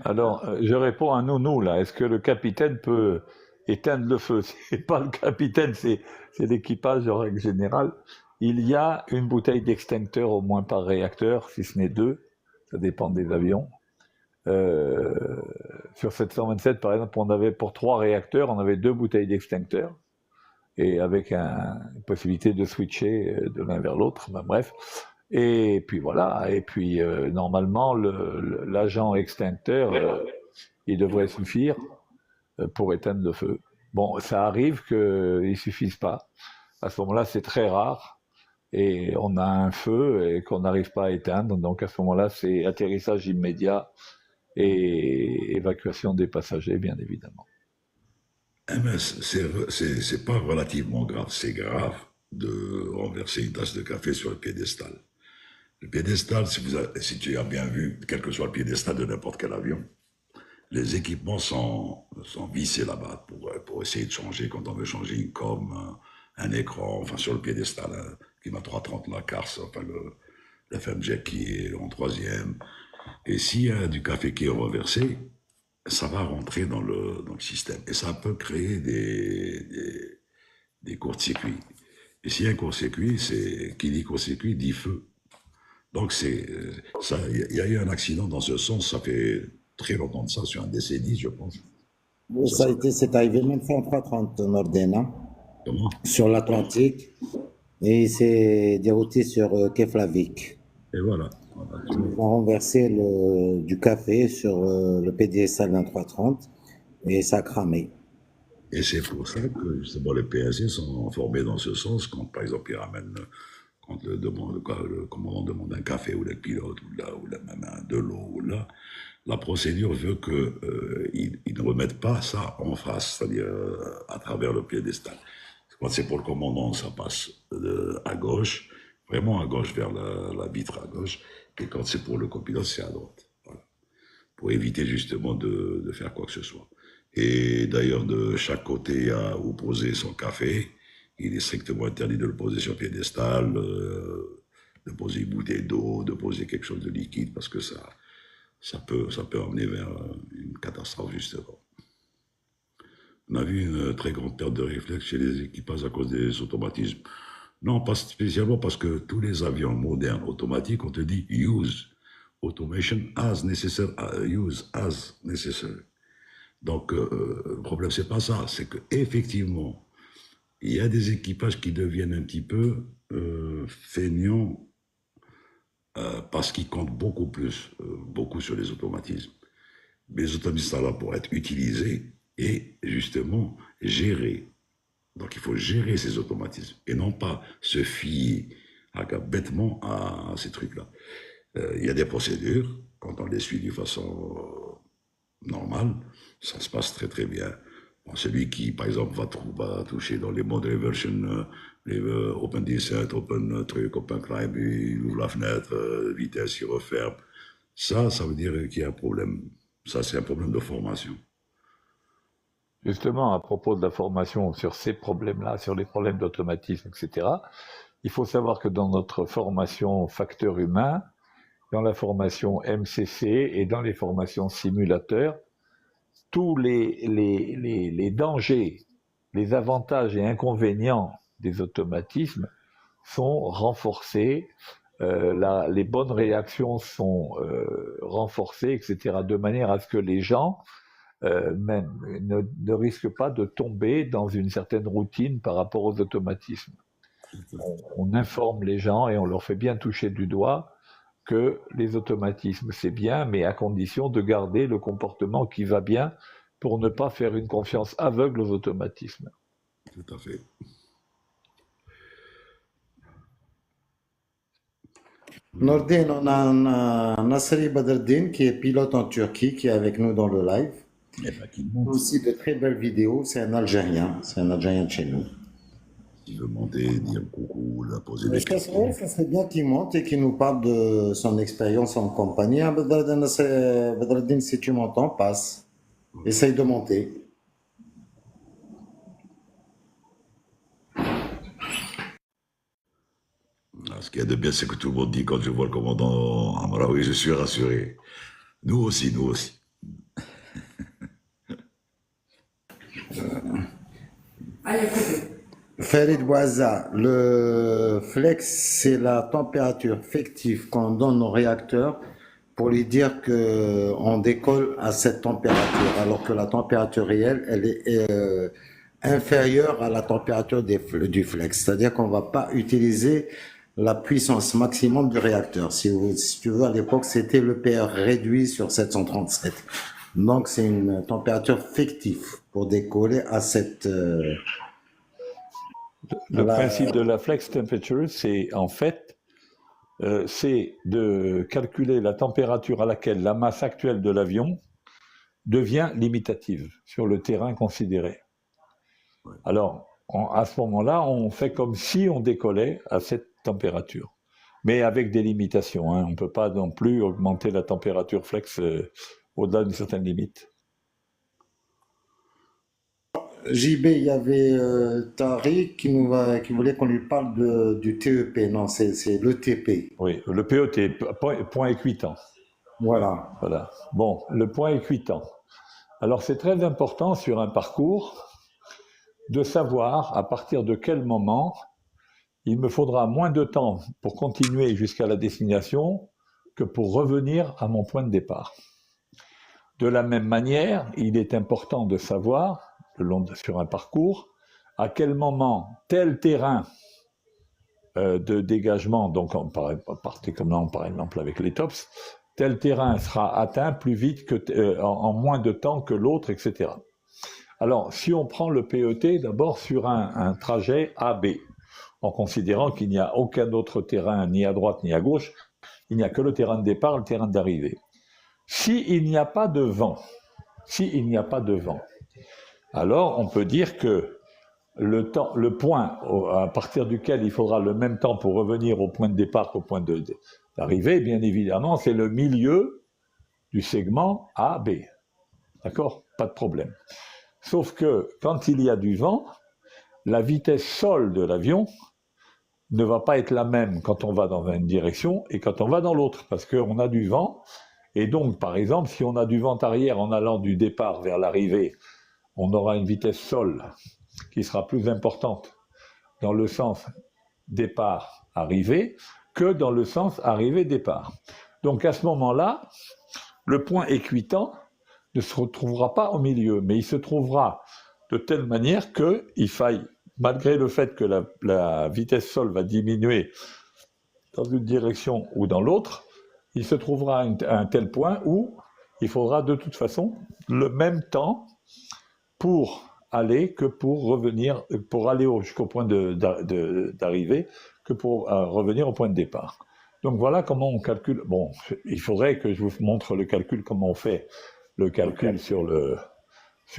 Alors, je réponds à Nounou, là. Est-ce que le capitaine peut éteindre le feu? C'est pas le capitaine, c'est l'équipage en règle générale. Il y a une bouteille d'extincteur au moins par réacteur, si ce n'est deux. Ça dépend des avions. Euh, sur 727, par exemple, on avait pour 3 réacteurs, on avait 2 bouteilles d'extincteur et avec une possibilité de switcher de l'un vers l'autre. Ben, bref. Et puis voilà. Et puis normalement, l'agent extincteur, il devrait suffire pour éteindre le feu. Bon, ça arrive qu'il ne suffise pas. À ce moment-là, c'est très rare. Et on a un feu et qu'on n'arrive pas à éteindre. Donc à ce moment-là, c'est atterrissage immédiat et évacuation des passagers, bien évidemment. eh ben, c'est pas relativement grave. C'est grave de renverser une tasse de café sur le piédestal. Le piédestal, si tu as bien vu, quel que soit le piédestal de n'importe quel avion, les équipements sont vissés là-bas pour essayer de changer quand on veut changer une com, un écran, enfin sur le piédestal, hein, qui m'a 330 la CARS, enfin le FMJ qui est en troisième. Et s'il y a du café qui est reversé, ça va rentrer dans le système. Et ça peut créer des courts-circuits. Et s'il y a un court-circuit, qui dit court-circuit dit feu. Donc, ça, il y a eu un accident dans ce sens, ça fait très longtemps de ça, sur un DC-10, je pense. Ça, ça, C'est arrivé même fois en 330 Nordena, comment? sur l'Atlantique, et il s'est dérouté sur Keflavik. Et voilà. Voilà, tu Ils vois. ont renversé du café sur le PDSL 2330 et ça a cramé. Et c'est pour ça que, justement, les PSC sont formés dans ce sens, quand, par exemple, ils ramènent, quand le commandant demande un café, ou le pilote, ou même de l'eau, ou là, la procédure veut que ils ne remettent pas ça en face, c'est-à-dire à travers le piédestal. Quand c'est pour le commandant, ça passe à gauche, vraiment à gauche vers la vitre à gauche, et quand c'est pour le copilote, c'est à droite. Voilà. Pour éviter justement de faire quoi que ce soit. Et d'ailleurs, de chaque côté à où poser son café, il est strictement interdit de le poser sur piédestal, de poser une bouteille d'eau, de poser quelque chose de liquide, parce que ça peut emmener vers une catastrophe, justement. On a vu une très grande perte de réflexe chez les équipages à cause des automatismes. Non, pas spécialement parce que tous les avions modernes automatiques, on te dit use automation as necessary, use as necessary. Donc, le problème, c'est pas ça, c'est que effectivement, il y a des équipages qui deviennent un petit peu feignants parce qu'ils comptent beaucoup sur les automatismes. Mais les automatismes sont là pour être utilisés et justement gérés. Donc, il faut gérer ces automatismes et non pas se fier bêtement à ces trucs-là. Il y a des procédures, quand on les suit d'une façon normale, ça se passe très très bien. Bon, celui qui, par exemple, va toucher dans les modes reversion, les open descent, open truc, open climb, il ouvre la fenêtre, vitesse, il referme. Ça veut dire qu'il y a un problème. Ça, c'est un problème de formation. Justement, à propos de la formation sur ces problèmes-là, sur les problèmes d'automatisme, etc., il faut savoir que dans notre formation facteur humain, dans la formation MCC et dans les formations simulateurs, tous les dangers, les avantages et inconvénients des automatismes sont renforcés, les bonnes réactions sont renforcées, etc., de manière à ce que les gens même ne risquent pas de tomber dans une certaine routine par rapport aux automatismes. On informe les gens et on leur fait bien toucher du doigt que les automatismes, c'est bien, mais à condition de garder le comportement qui va bien pour ne pas faire une confiance aveugle aux automatismes. Tout à fait. Nordin, on a Nasseri Badreddin qui est pilote en Turquie, qui est avec nous dans le live. Et pas qu'il monte. Aussi de très belles vidéos, c'est un Algérien de chez nous. S'il veut monter, dire coucou, la poser des questions. Ça serait bien qu'il monte et qu'il nous parle de son expérience en compagnie. Ah, Badreddin, si tu m'entends, passe. Essaye de monter. Ce qu'il y a de bien, c'est que tout le monde dit quand je vois le commandant Amraoui, je suis rassuré. Nous aussi, nous aussi. Farid Bouazza, le flex, c'est la température fictive qu'on donne au réacteur pour lui dire qu'on décolle à cette température, alors que la température réelle, elle est inférieure à la température du flex. C'est-à-dire qu'on ne va pas utiliser la puissance maximum du réacteur. Si tu veux, à l'époque, c'était le PR réduit sur 737. Donc, c'est une température fictive pour décoller à cette... Le principe de la flex temperature, c'est en fait, c'est de calculer la température à laquelle la masse actuelle de l'avion devient limitative sur le terrain considéré. Alors, à ce moment-là, on fait comme si on décollait à cette température, mais avec des limitations. On ne peut pas non plus augmenter la température flex au-delà d'une certaine limite. JB, il y avait Tariq qui voulait qu'on lui parle du TEP. Non, c'est l'ETP. Oui, le PET, point écuitant. Voilà. Bon, le point écuitant. Alors, c'est très important sur un parcours de savoir à partir de quel moment il me faudra moins de temps pour continuer jusqu'à la destination que pour revenir à mon point de départ. De la même manière, il est important de savoir, sur un parcours, à quel moment tel terrain de dégagement, donc particulièrement par exemple avec les tops, tel terrain sera atteint plus vite en moins de temps que l'autre, etc. Alors, si on prend le PET d'abord sur un trajet AB, en considérant qu'il n'y a aucun autre terrain ni à droite ni à gauche, il n'y a que le terrain de départ, le terrain d'arrivée. S'il n'y a pas de vent, alors on peut dire que le point à partir duquel il faudra le même temps pour revenir au point de départ qu'au point d'arrivée, bien évidemment, c'est le milieu du segment AB. D'accord ? Pas de problème. Sauf que quand il y a du vent, la vitesse sol de l'avion ne va pas être la même quand on va dans une direction et quand on va dans l'autre, parce qu'on a du vent. Et donc, par exemple, si on a du vent arrière en allant du départ vers l'arrivée, on aura une vitesse sol qui sera plus importante dans le sens départ-arrivée que dans le sens arrivée-départ. Donc à ce moment-là, le point équitant ne se retrouvera pas au milieu, mais il se trouvera de telle manière qu'il faille, malgré le fait que la vitesse sol va diminuer dans une direction ou dans l'autre, il se trouvera à un tel point où il faudra de toute façon le même temps pour aller que pour revenir, pour aller jusqu'au point d'arrivée que pour revenir au point de départ. Donc voilà comment on calcule. Bon, il faudrait que je vous montre le calcul, comment on fait le calcul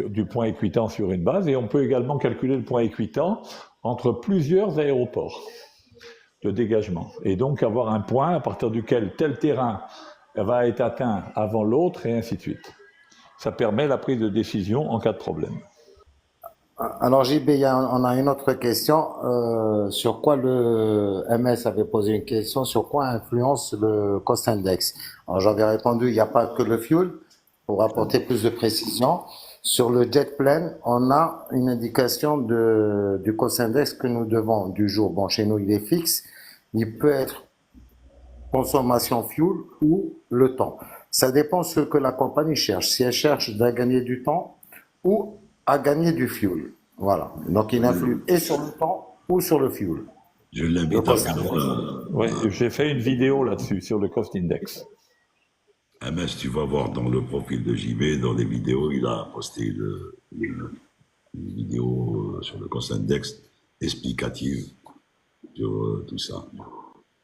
du point équitant sur une base, et on peut également calculer le point équitant entre plusieurs aéroports de dégagement, et donc avoir un point à partir duquel tel terrain va être atteint avant l'autre, et ainsi de suite. Ça permet la prise de décision en cas de problème. Alors JB, on a une autre question. Sur quoi le MS avait posé une question, sur quoi influence le cost index? Alors j'avais répondu, il n'y a pas que le fuel, pour apporter plus de précision. Sur le jet plane, on a une indication du cost index que nous devons du jour. Bon, chez nous, il est fixe. Il peut être consommation fuel ou le temps. Ça dépend de ce que la compagnie cherche. Si elle cherche à gagner du temps ou à gagner du fuel. Voilà. Donc, il influe et sur le temps ou sur le fuel. Je l'invite à regarder. Oui, j'ai fait une vidéo là-dessus, sur le cost index. MS, tu vas voir dans le profil de JB, dans les vidéos, il a posté une vidéo sur le cost index explicative sur tout ça.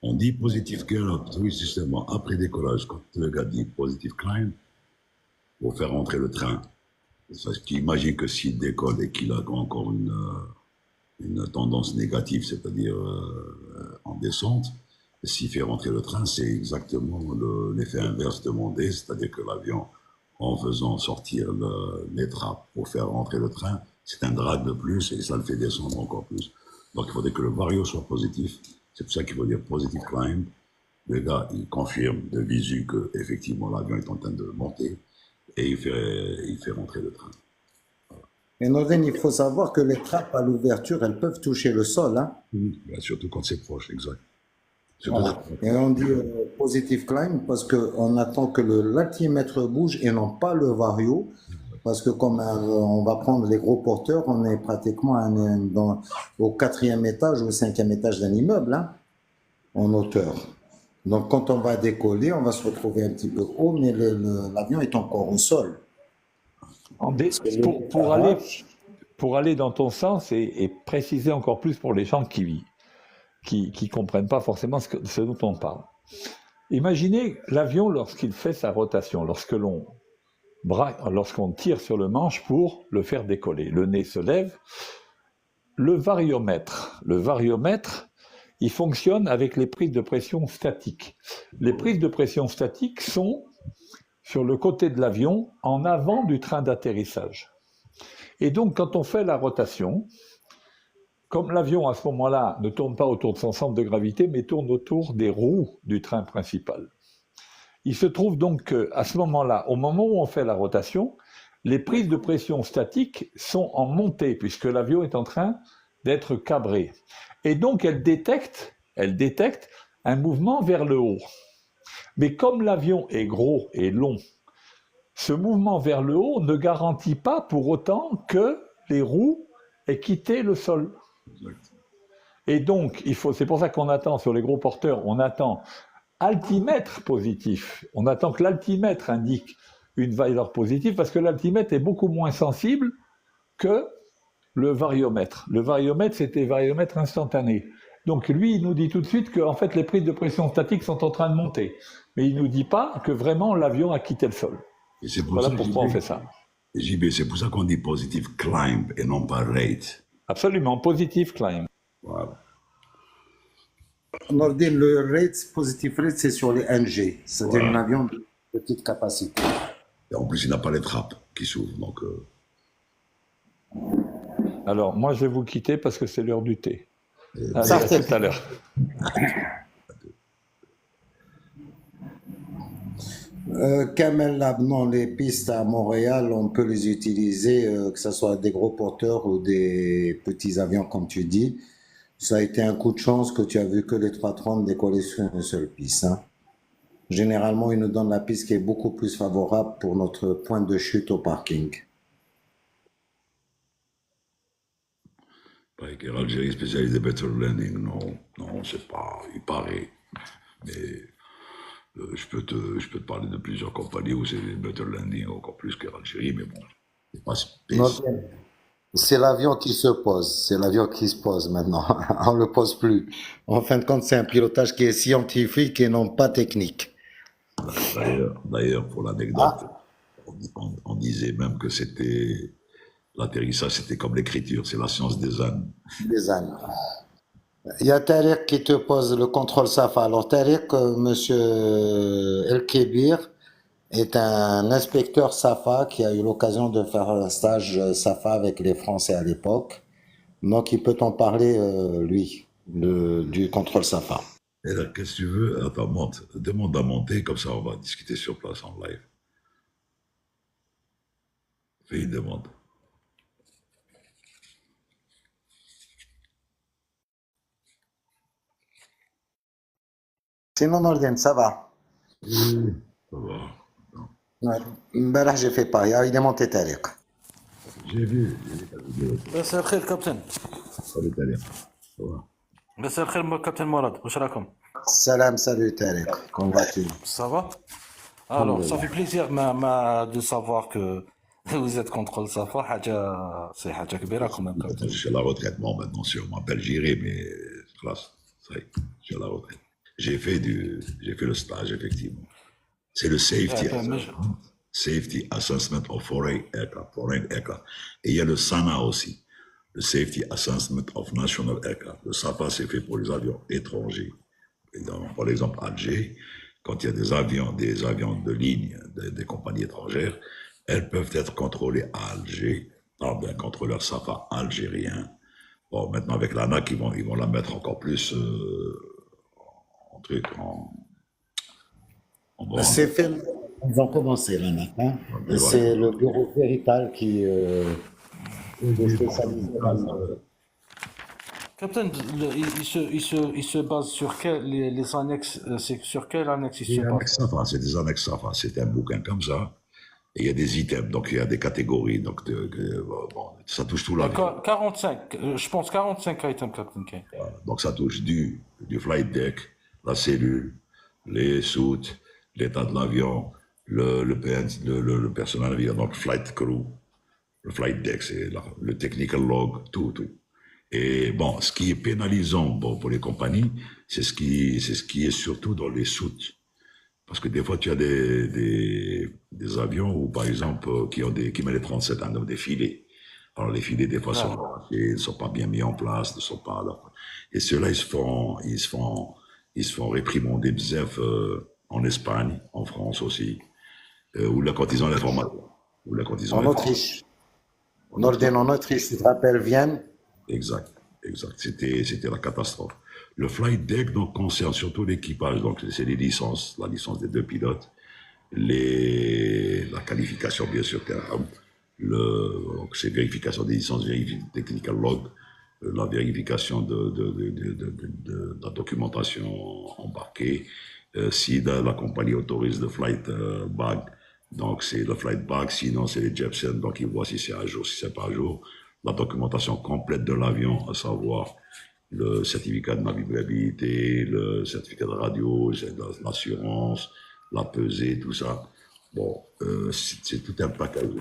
On dit positive climb, oui, justement, après décollage, quand le gars dit positive climb, pour faire rentrer le train. Parce qu'il imagine que s'il décolle et qu'il a encore une tendance négative, c'est-à-dire en descente, s'il fait rentrer le train, c'est exactement l'effet inverse demandé, c'est-à-dire que l'avion, en faisant sortir les trappes pour faire rentrer le train, c'est un drag de plus et ça le fait descendre encore plus. Donc il faudrait que le vario soit positif. C'est pour ça qu'il faut dire positive climb. Le gars, il confirme de visu que effectivement l'avion est en train de monter et il fait rentrer le train. Voilà. Et Norden, il faut savoir que les trappes à l'ouverture, elles peuvent toucher le sol. Hein. Surtout quand c'est proche, exact. Voilà. Et on dit positive climb parce qu'on attend que l'altimètre bouge et non pas le vario. Parce que comme on va prendre les gros porteurs, on est pratiquement au 4e étage ou au 5e étage d'un immeuble, hein, en hauteur. Donc quand on va décoller, on va se retrouver un petit peu haut, mais l'avion est encore au sol. Pour aller dans ton sens et préciser encore plus pour les gens qui comprennent pas forcément ce dont on parle. Imaginez l'avion lorsqu'il fait sa rotation, lorsqu'on tire sur le manche pour le faire décoller. Le nez se lève. Le variomètre, il fonctionne avec les prises de pression statiques. Les prises de pression statiques sont sur le côté de l'avion, en avant du train d'atterrissage. Et donc, quand on fait la rotation, comme l'avion à ce moment-là ne tourne pas autour de son centre de gravité, mais tourne autour des roues du train principal. Il se trouve donc qu'à ce moment-là, au moment où on fait la rotation, les prises de pression statiques sont en montée, puisque l'avion est en train d'être cabrée. Et donc, elle détecte un mouvement vers le haut. Mais comme l'avion est gros et long, ce mouvement vers le haut ne garantit pas pour autant que les roues aient quitté le sol. Exact. Et donc, c'est pour ça qu'on attend sur les gros porteurs, on attend altimètre positif. On attend que l'altimètre indique une valeur positive parce que l'altimètre est beaucoup moins sensible que le variomètre. Le variomètre, c'était variomètre instantané. Donc lui, il nous dit tout de suite que en fait, les prises de pression statique sont en train de monter. Mais il ne nous dit pas que vraiment l'avion a quitté le sol. Et c'est pour Voilà ça, pourquoi on JB, fait ça. JB, c'est pour ça qu'on dit positive climb et non pas rate. Absolument, positive climb. Voilà. Nordin, le rate, positif rate, c'est sur les NG, c'est-à-dire Voilà. un avion de petite capacité. Et en plus, il n'a pas les trappes qui s'ouvrent. Donc, Alors, moi, je vais vous quitter parce que c'est l'heure du thé. Allez, à Sartec. tout à l'heure. Camel Lab, non, les pistes à Montréal, on peut les utiliser, que ce soit des gros porteurs ou des petits avions, comme tu dis. Ça a été un coup de chance que tu as vu que les 330 décoller sur une seule piste, hein. Généralement, ils nous donnent la piste qui est beaucoup plus favorable pour notre point de chute au parking. pareil qu'Air Algérie spécialisé better landing, non, non, c'est pas, il paraît. Mais je peux te parler de plusieurs compagnies où c'est des better landing encore plus qu'Air Algérie, mais bon, c'est pas spécial. C'est l'avion qui se pose, c'est l'avion qui se pose maintenant. On ne le pose plus. En fin de compte, c'est un pilotage qui est scientifique et non pas technique. D'ailleurs, pour l'anecdote, on disait même que c'était l'atterrissage, c'était comme l'écriture, c'est la science des ânes. Des ânes. Il y a Tariq qui te pose le contrôle SAFA. Alors Tariq, monsieur El Kébir, est un inspecteur SAFA qui a eu l'occasion de faire un stage SAFA avec les Français à l'époque. Donc il peut t'en parler, lui, du contrôle SAFA. Et là, qu'est-ce que tu veux? Attends, monte. Demande à monter, comme ça on va discuter sur place en live. Fais une demande. Sinon, Nordin, ça va. Ça va. Non. Ouais. Ben là, j'ai fait pareil. Il est monté Tariq. J'ai vu ta vidéo. مساء الخير كابتن. Salut, Thalia. Ça va. مساء الخير كابتن مراد واش راكم؟ Salam, salut Tariq. Comment vas-tu? Ça va? Alors, ça fait plaisir de savoir que vous êtes contrôle SAFA. C'est حاجة كبيرة quand même. Je suis à la retraite, bon, maintenant, si on m'appelle, j'irai, mais classe, ça y est, je suis à la retraite. J'ai fait le stage, effectivement. C'est le safety assessment of foreign aircraft. Et il y a le SANA aussi, le safety assessment of national aircraft. Le SAFA, c'est fait pour les avions étrangers. Et par exemple, Alger, quand il y a des avions de ligne des compagnies étrangères, elles peuvent être contrôlées à Alger par un contrôleur SAFA algérien. Bon, maintenant avec l'ANAC, ils vont la mettre encore plus en truc, en bande. C'est fait. Ils vont commencer l'ANAC. Hein. Ouais, C'est le bureau Verital qui est spécialisé dans Captain, il se base sur les annexes, c'est sur quelle annexe il se Les base? annexes SAFA, c'est des annexes SAFA, c'est un bouquin comme ça, et il y a des items, donc il y a des catégories, donc bon, ça touche tout l'avion. 45, je pense 45 items, Captain K. Donc ça touche du flight deck, la cellule, les soutes, l'état de l'avion, le personnel avion, donc flight crew, le flight deck, c'est le technical log, tout. Et bon, ce qui est pénalisant pour les compagnies, c'est ce qui est surtout dans les soutes. Parce que des fois, tu as des avions où, par exemple, qui mettent les 37 en des filets. Alors, les filets, des fois, ne sont pas bien mis en place, ne sont pas là. Et ceux-là, ils se font réprimander bzef, en Espagne, en France aussi, ou là, quand ils ont l'information. en Autriche. Norden en Autriche, tu te rappelles Vienne? Exact. C'était la catastrophe. Le flight deck donc concerne surtout l'équipage, donc c'est les licences, la licence des deux pilotes, la qualification bien sûr, donc c'est vérification des licences, technical log, la vérification de la documentation embarquée. Si la compagnie autorise le flight bag, donc c'est le flight bag, sinon c'est les Jepson, donc ils voient si c'est à jour, si c'est pas à jour. La documentation complète de l'avion, à savoir le certificat de navigabilité, le certificat de radio, l'assurance, la pesée, tout ça. Bon, c'est tout un package.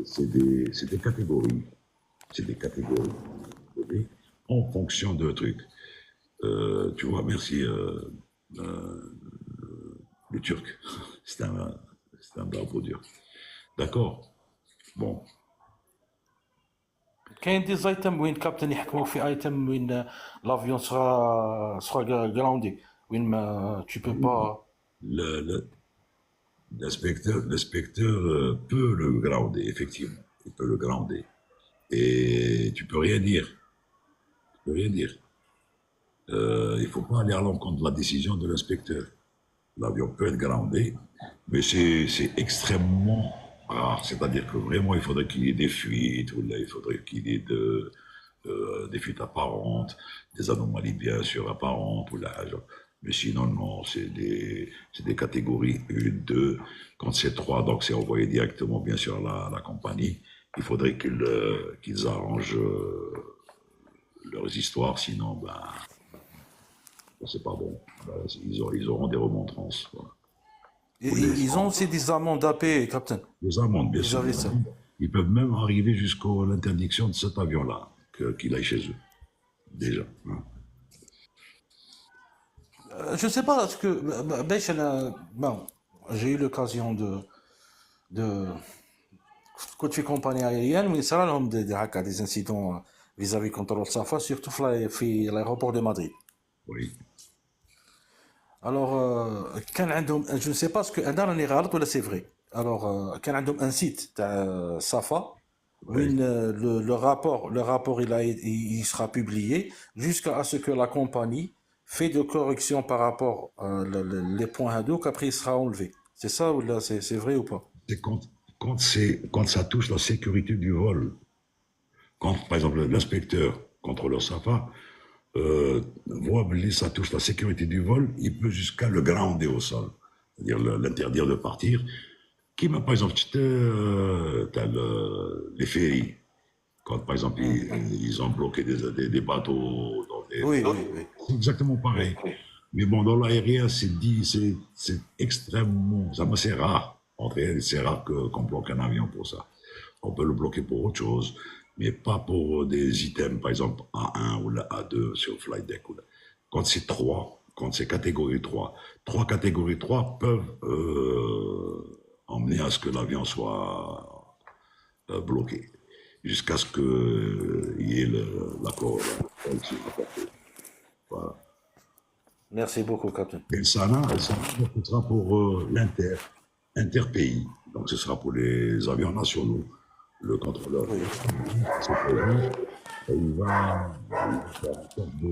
C'est des catégories. C'est des catégories données en fonction de trucs. Tu vois, merci, le turc. C'est un bravo dur. D'accord. Bon, كاين دي زايتم وين كابتن يحكموا في ايتم وين لافيون سera groundé وين ما tu peux pas. le- le- l'inspecteur peut le grounder, effectivement. Il peut le grounder. Et tu peux rien dire. Tu peux rien dire. Il faut pas aller à l'encontre de la décision de l'inspecteur. L'avion peut être groundé, mais c'est extrêmement rare. C'est-à-dire que vraiment, il faudrait qu'il y ait des fuites, ou là, il faudrait qu'il y ait des fuites apparentes, des anomalies bien sûr apparentes, ou là, mais sinon, non, c'est des catégories 1, 2. Quand c'est 3, donc c'est envoyé directement, bien sûr, à la compagnie. Il faudrait qu'ils arrangent leurs histoires, sinon, ben, c'est pas bon. Ben, ils auront des remontrances. Voilà. Ils ont aussi des amendes à payer, captain. Les amendes, bien Vous sûr. avez ça. Ils peuvent même arriver jusqu'à l'interdiction de cet avion-là, qu'il aille chez eux. Déjà. Hein. Je sais pas, est-ce que bon, j'ai eu l'occasion de كنت في كومباني aérienne وين صار لهم هكا des incidents vis-à-vis contrôle SAFA surtout في l'aéroport de Madrid. Oui. Alors كان عندهم je ne sais pas ce que انا راني غلط ولا c'est vrai. Alors كان عندهم un site تاع SAFA وين le rapport il sera publié jusqu'à ce que la compagnie fait de corrections par rapport les points hadouk après il sera enlevé. C'est ça ou là c'est vrai ou pas? C'est quand ça touche la sécurité du vol. Quand, par exemple, l'inspecteur, contrôleur SAFA, voit que ça touche la sécurité du vol, il peut jusqu'à le grounder au sol. C'est-à-dire l'interdire de partir. Qui m'a, par exemple, les ferries. Quand, par exemple, ils ont bloqué des bateaux dans des... Oui, oui, oui. C'est exactement pareil. Mais bon, dans l'aérien, c'est extrêmement... C'est rare. En réalité, c'est rare qu'on bloque un avion pour ça. On peut le bloquer pour autre chose, mais pas pour des items, par exemple, A1 ou A2 sur flight deck. Quand c'est 3, quand c'est catégorie 3, 3 catégories 3 peuvent emmener à ce que l'avion soit bloqué, jusqu'à ce qu'il y ait l'accord. Voilà. Merci beaucoup, Captain. Et le SANA, ce sera pour l'interpays. Donc ce sera pour les avions nationaux. Le contrôleur, Oui. il va faire une sorte de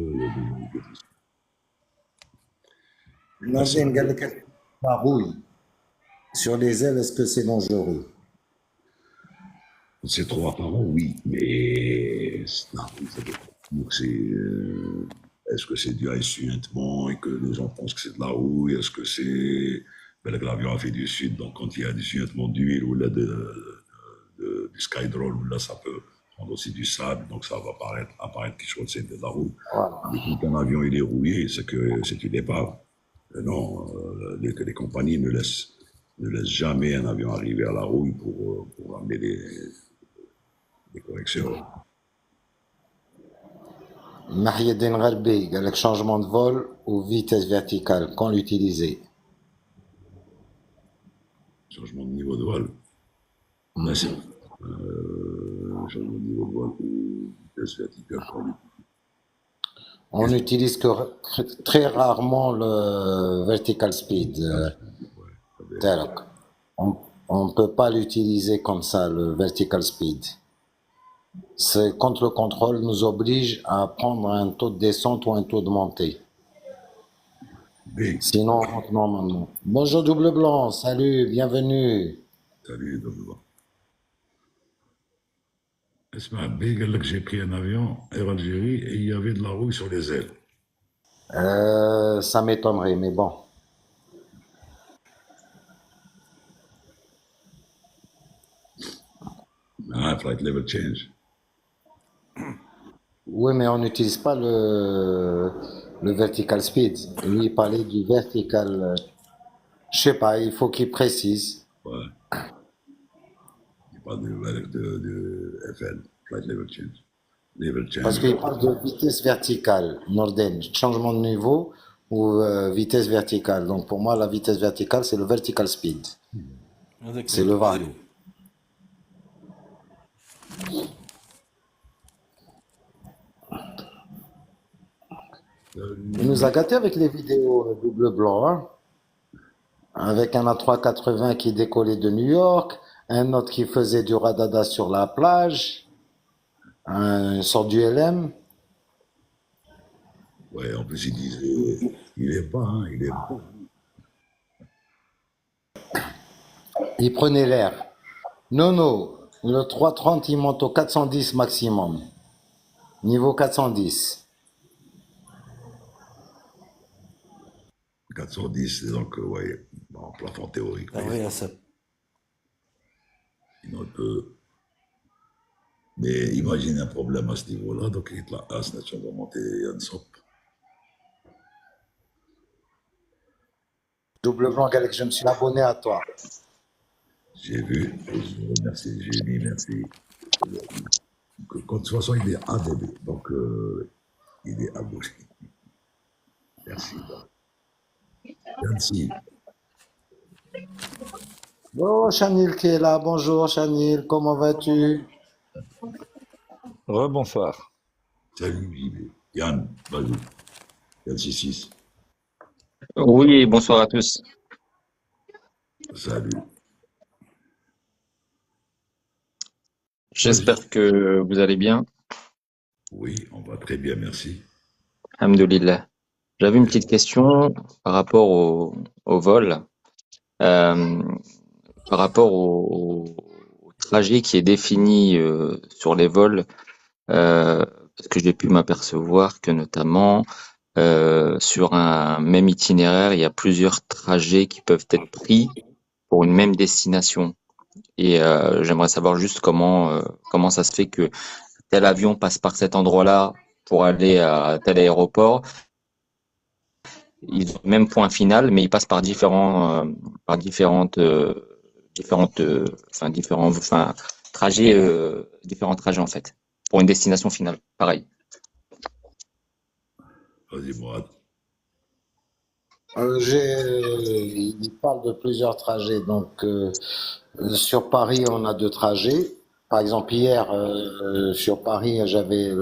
Nadine, قال لك barouille. Sur les ailes, est-ce que c'est dangereux? c'est 3 par an, oui, mais donc est-ce que c'est dû à un suintement et que les gens pensent que c'est de la rouille? Est-ce que c'est ben, l'avion a fait du sud, donc quand il y a du suintement d'huile ou là du skydroll, ou là ça peut prendre aussi du sable, donc ça va apparaître quelque chose, c'est de la rouille. Voilà. Mais quand un avion il est rouillé, c'est que c'est une épave. Non, les compagnies ne laissent jamais un avion arriver à la rouille pour amener des corrections. Mahieddin Gharbi, قال لك changement de vol ou vitesse verticale, quand l'utiliser? Changement de niveau de vol. Ben, c'est changement de niveau de vol ou vitesse verticale. On n'utilise que très rarement le vertical speed. Tarak. On ne peut pas l'utiliser comme ça, le vertical speed. C'est quand le contrôle nous oblige à prendre un taux de descente ou un taux de montée. B. Sinon, on rentre normalement. Bonjour double blanc, salut, bienvenue. Salut, Donovan. Esma, Big, j'ai pris un avion, Air Algérie, et il y avait de la rouille sur les ailes. Ça m'étonnerait, mais bon. Ah, flight level change. Oui, mais on n'utilise pas le vertical speed. Lui, il parlait du vertical. Je sais pas, il faut qu'il précise. Ouais, il parle de FL, flight level change. Level Parce change. qu'il parle de vitesse verticale, Norden, changement de niveau ou vitesse verticale. Donc pour moi, la vitesse verticale, c'est le vertical speed. هذاك C'est le value. Il nous a gâté avec les vidéos double blanc, hein. Avec un A380 qui décollait de New York, un autre qui faisait du radada sur la plage, un sort du LM. Ouais, en plus, il disait, il est pas, hein, il est pas. Il prenait l'air. Non, non, le 330, il monte au 410 maximum. Niveau 410. 410, donc, ouais, bon, plafond théorique, Ah mais oui, ça. sinon, il peut. Mais imagine un problème à ce niveau-là, donc il la as nation va monter un sop. Double blanc, Alex, je me suis abonné à toi. J'ai vu, et je vous remercie, j'ai mis merci. De toute façon, il est ADB, donc il est abonné. Merci. Merci. Oh, Chanil qui est là. Bonjour, Chanil. Comment vas-tu? Rebonsoir. Salut, JB. Yann, vas-y. Yann 66. Oui, bonsoir à tous. Salut. Vas-y. J'espère que vous allez bien. Oui, on va très bien, merci. Alhamdoulilah. J'avais une petite question par rapport au vol, euh, par rapport au trajet qui est défini sur les vols, parce que j'ai pu m'apercevoir que notamment sur un même itinéraire, il y a plusieurs trajets qui peuvent être pris pour une même destination. Et j'aimerais savoir juste comment ça se fait que tel avion passe par cet endroit-là pour aller à tel aéroport. Ils ont le même point final, mais ils passent par différents trajets, différents trajets en fait, pour une destination finale. Pareil. Vas-y, Mourad. Il parle de plusieurs trajets. Donc, sur Paris, on a deux trajets. Par exemple, hier, sur Paris, j'avais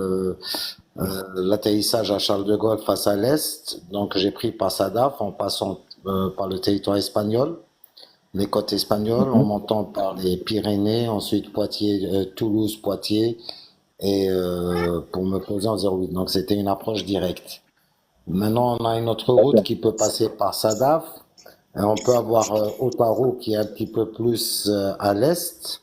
l'atterrissage à Charles de Gaulle face à l'Est. Donc, j'ai pris par Sadaf en passant par le territoire espagnol, les côtes espagnoles, en montant par les Pyrénées, ensuite Poitiers, Toulouse, Poitiers, et pour me poser en 08. Donc, c'était une approche directe. Maintenant, on a une autre route qui peut passer par Sadaf. Et on peut avoir Otaru qui est un petit peu plus à l'est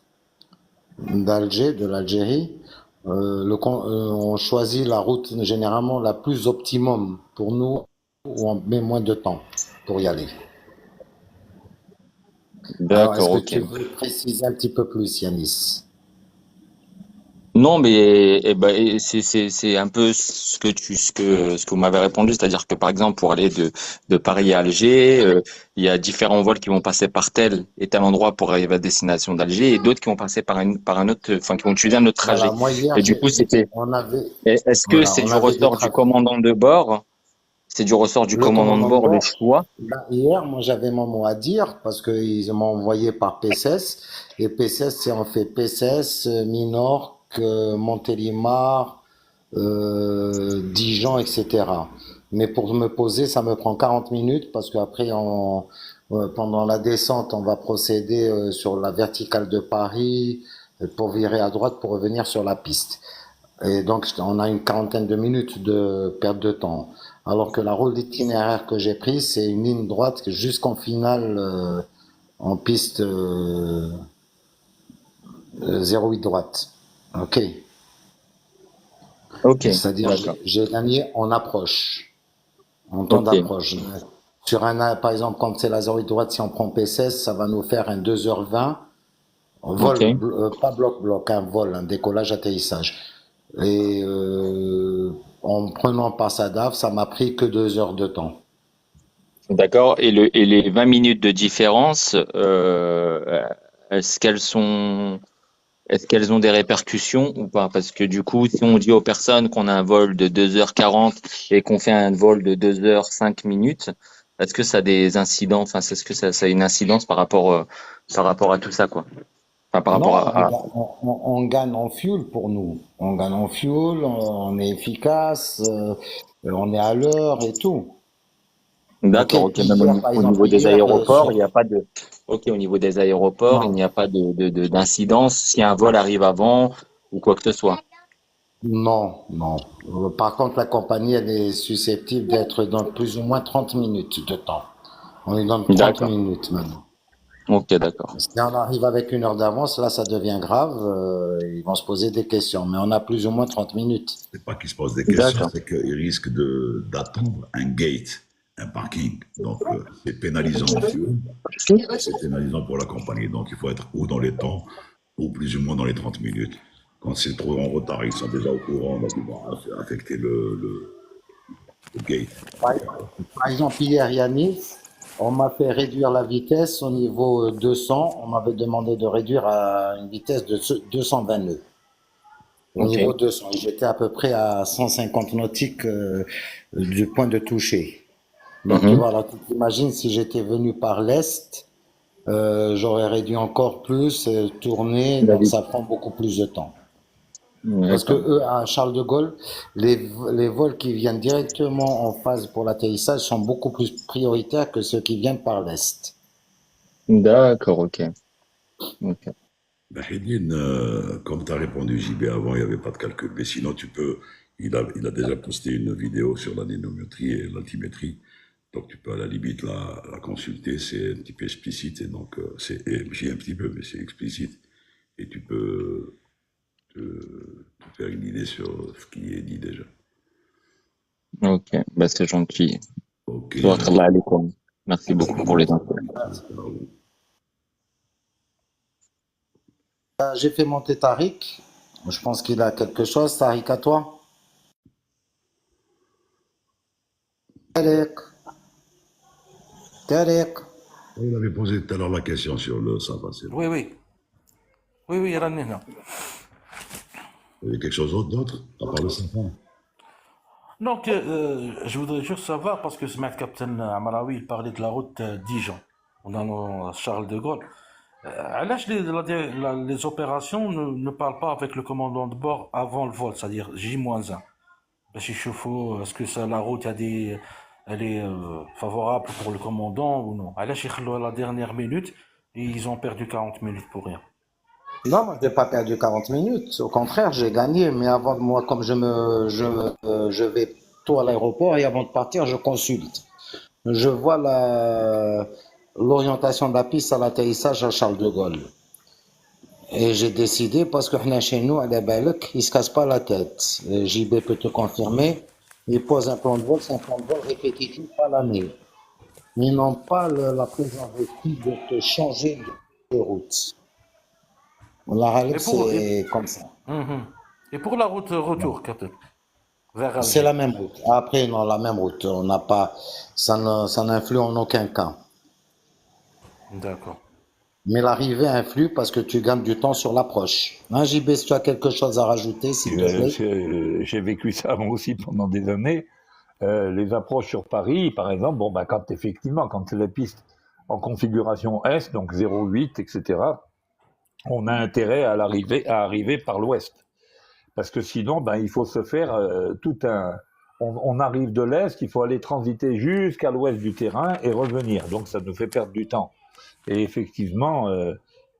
de l'Algérie. On choisit la route généralement la plus optimum pour nous, où on met moins de temps pour y aller. Alors, est-ce D'accord, que ok. tu veux préciser un petit peu plus, Yanis? Non, mais c'est un peu ce que vous m'avez répondu, c'est-à-dire que par exemple pour aller de Paris à Alger, il y a différents vols qui vont passer par tel et tel endroit pour arriver à destination d'Alger et d'autres qui vont passer par un autre, enfin qui vont utiliser un autre Voilà, trajet. moi hier, Et du coup est-ce que voilà, c'est on du avait des ressort du trajets. commandant de bord? C'est du ressort du Le commandant de commandant de bord le bord, choix? ben, hier, moi j'avais mon mot à dire parce qu'ils m'ont envoyé par PCS. Et PCS, c'est en fait PCS, Minorque, Montélimar, Dijon, etc. Mais pour me poser, ça me prend 40 minutes parce qu'après, pendant la descente, on va procéder sur la verticale de Paris pour virer à droite pour revenir sur la piste. Et donc, on a une quarantaine de minutes de perte de temps. Alors que la route d'itinéraire que j'ai prise, c'est une ligne droite jusqu'en finale en piste 08 droite. Ok. Ok, C'est-à-dire, d'accord. j'ai gagné en approche, en temps Ok, d'approche. Sur par exemple, quand c'est la zorie droite, si on prend P16, ça va nous faire un 2h20, ok. pas bloc-bloc, un vol, un décollage, atterrissage. Et en prenant pas SADAF, ça m'a pris que 2 heures de temps. D'accord. Et les 20 minutes de différence, est-ce qu'elles sont, est-ce qu'elles ont des répercussions ou pas? Parce que du coup, si on dit aux personnes qu'on a un vol de 2h40 et qu'on fait un vol de 2h05 minutes, est-ce que ça a des incidents, enfin, est-ce que ça a une incidence par rapport à tout ça, quoi? Enfin, par rapport Non, à... on gagne en fuel pour nous. On gagne en fuel, on est efficace, on est à l'heure et tout. Ok, D'accord, ok. Même hier, par au exemple, niveau des hier, aéroports, il n'y a pas de, ok, au niveau des aéroports, il non, n'y a pas d'incidence si un vol arrive avant ou quoi que ce soit. non, non. Par contre, la compagnie, elle est susceptible d'être dans plus ou moins 30 minutes de temps. On est dans 30 D'accord. minutes maintenant. Ok, d'accord. Si on arrive avec 1 heure d'avance, là, ça devient grave. Ils vont se poser des questions. Mais on a plus ou moins 30 minutes. C'est pas qu'ils se posent des questions, D'accord. c'est qu'ils risquent d'attendre un gate, un parking. Donc, c'est pénalisant aussi, et c'est pénalisant pour la compagnie. Donc, il faut être ou dans les temps, ou plus ou moins dans les 30 minutes. Quand c'est trop en retard, ils sont déjà au courant, donc ils vont affecter le gate. Par, par exemple, hier, Yanis, on m'a fait réduire la vitesse au niveau 200. On m'avait demandé de réduire à une vitesse de 220 nœuds. Au Ok. niveau 200. Et j'étais à peu près à 150 nautiques du point de toucher. Donc, tu Mhm. vois, là, tu t'imagines si j'étais venu par l'Est, j'aurais réduit encore plus, tourner, donc David. ça prend beaucoup plus de temps. Parce que D'accord. eux, à Charles de Gaulle, les vols qui viennent directement en phase pour l'atterrissage sont beaucoup plus prioritaires que ceux qui viennent par l'Est. D'accord, ok. Ok. Ben, Hedine, comme tu as répondu JB avant, il n'y avait pas de calcul. Mais sinon, il a déjà posté une vidéo sur l'anémométrie et l'altimétrie. Donc, tu peux à la limite la consulter. C'est un petit peu explicite. Et donc, j'ai un petit peu, mais c'est explicite. Et tu peux te faire une idée sur ce qui est dit déjà. Ok. Bah, c'est gentil. Ok. Tabarakallah alaikum. Merci beaucoup pour les infos. J'ai fait monter Tariq. Je pense qu'il a quelque chose. Tariq, à toi. Tariq, Tariq. Il avait posé tout à l'heure la question sur le Sava. Oui, oui. Oui, oui, راني هنا. Il y avait quelque chose d'autre à part le Sava? Donc, je voudrais juste savoir, parce que ce matin, Captain Amaraoui, il parlait de la route Dijon, on a Charles de Gaulle. علاش les opérations ne parlent pas avec le commandant de bord avant le vol, c'est-à-dire J-1. باش يشوفوا est-ce que ça, la route elle est favorable pour le commandant ou non. علاش يخلوها à la dernière minute et ils ont perdu 40 minutes pour rien. Non, moi, je n'ai pas perdu 40 minutes. Au contraire, j'ai gagné. Mais avant de moi, comme je vais tôt à l'aéroport et avant de partir, je consulte. Je vois l'orientation de la piste à l'atterrissage à Charles de Gaulle. Et j'ai décidé, parce que chez nous, à la Balek, il se casse pas la tête. JB peut te confirmer. Il pose un plan de vol, c'est un plan de vol répétitif à l'année. Ils n'ont pas la présence d'esprit de te changer de route. La Et Ralep, pour, et, c'est comme ça. Mhm. Et pour la route retour, Captain, vers C'est la Alger. même route. Après, non, la même route. On n'a pas, ça n'influe en aucun cas. D'accord. Mais l'arrivée influe parce que tu gagnes du temps sur l'approche. Hein, JB, si tu as quelque chose à rajouter, s'il te plaît. J'ai vécu ça moi aussi pendant des années. Les approches sur Paris, par exemple, bon, bah, quand effectivement, quand c'est la piste en configuration S, donc 0,8, etc., on a intérêt à arriver par l'ouest. Parce que sinon, ben, il faut se faire tout un. On arrive de l'est, il faut aller transiter jusqu'à l'ouest du terrain et revenir. Donc ça nous fait perdre du temps. Et effectivement,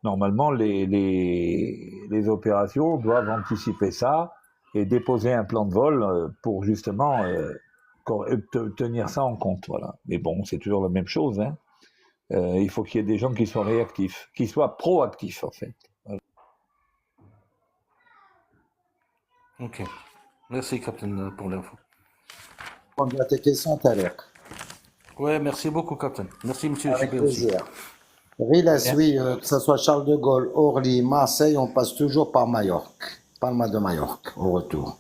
normalement, les opérations doivent anticiper ça et déposer un plan de vol pour justement tenir ça en compte. Voilà. Mais bon, c'est toujours la même chose. Hein. Il faut qu'il y ait des gens qui soient réactifs, qui soient proactifs en fait. Voilà. Ok. Merci, Captain, pour l'info. Répondre à tes questions, Talek. Ouais, merci beaucoup, Captain. Merci, monsieur Avec JB aussi. plaisir. Riles, Bien. oui, que ce soit Charles de Gaulle, Orly, Marseille, on passe toujours par Majorque. Palma de Majorque, au retour.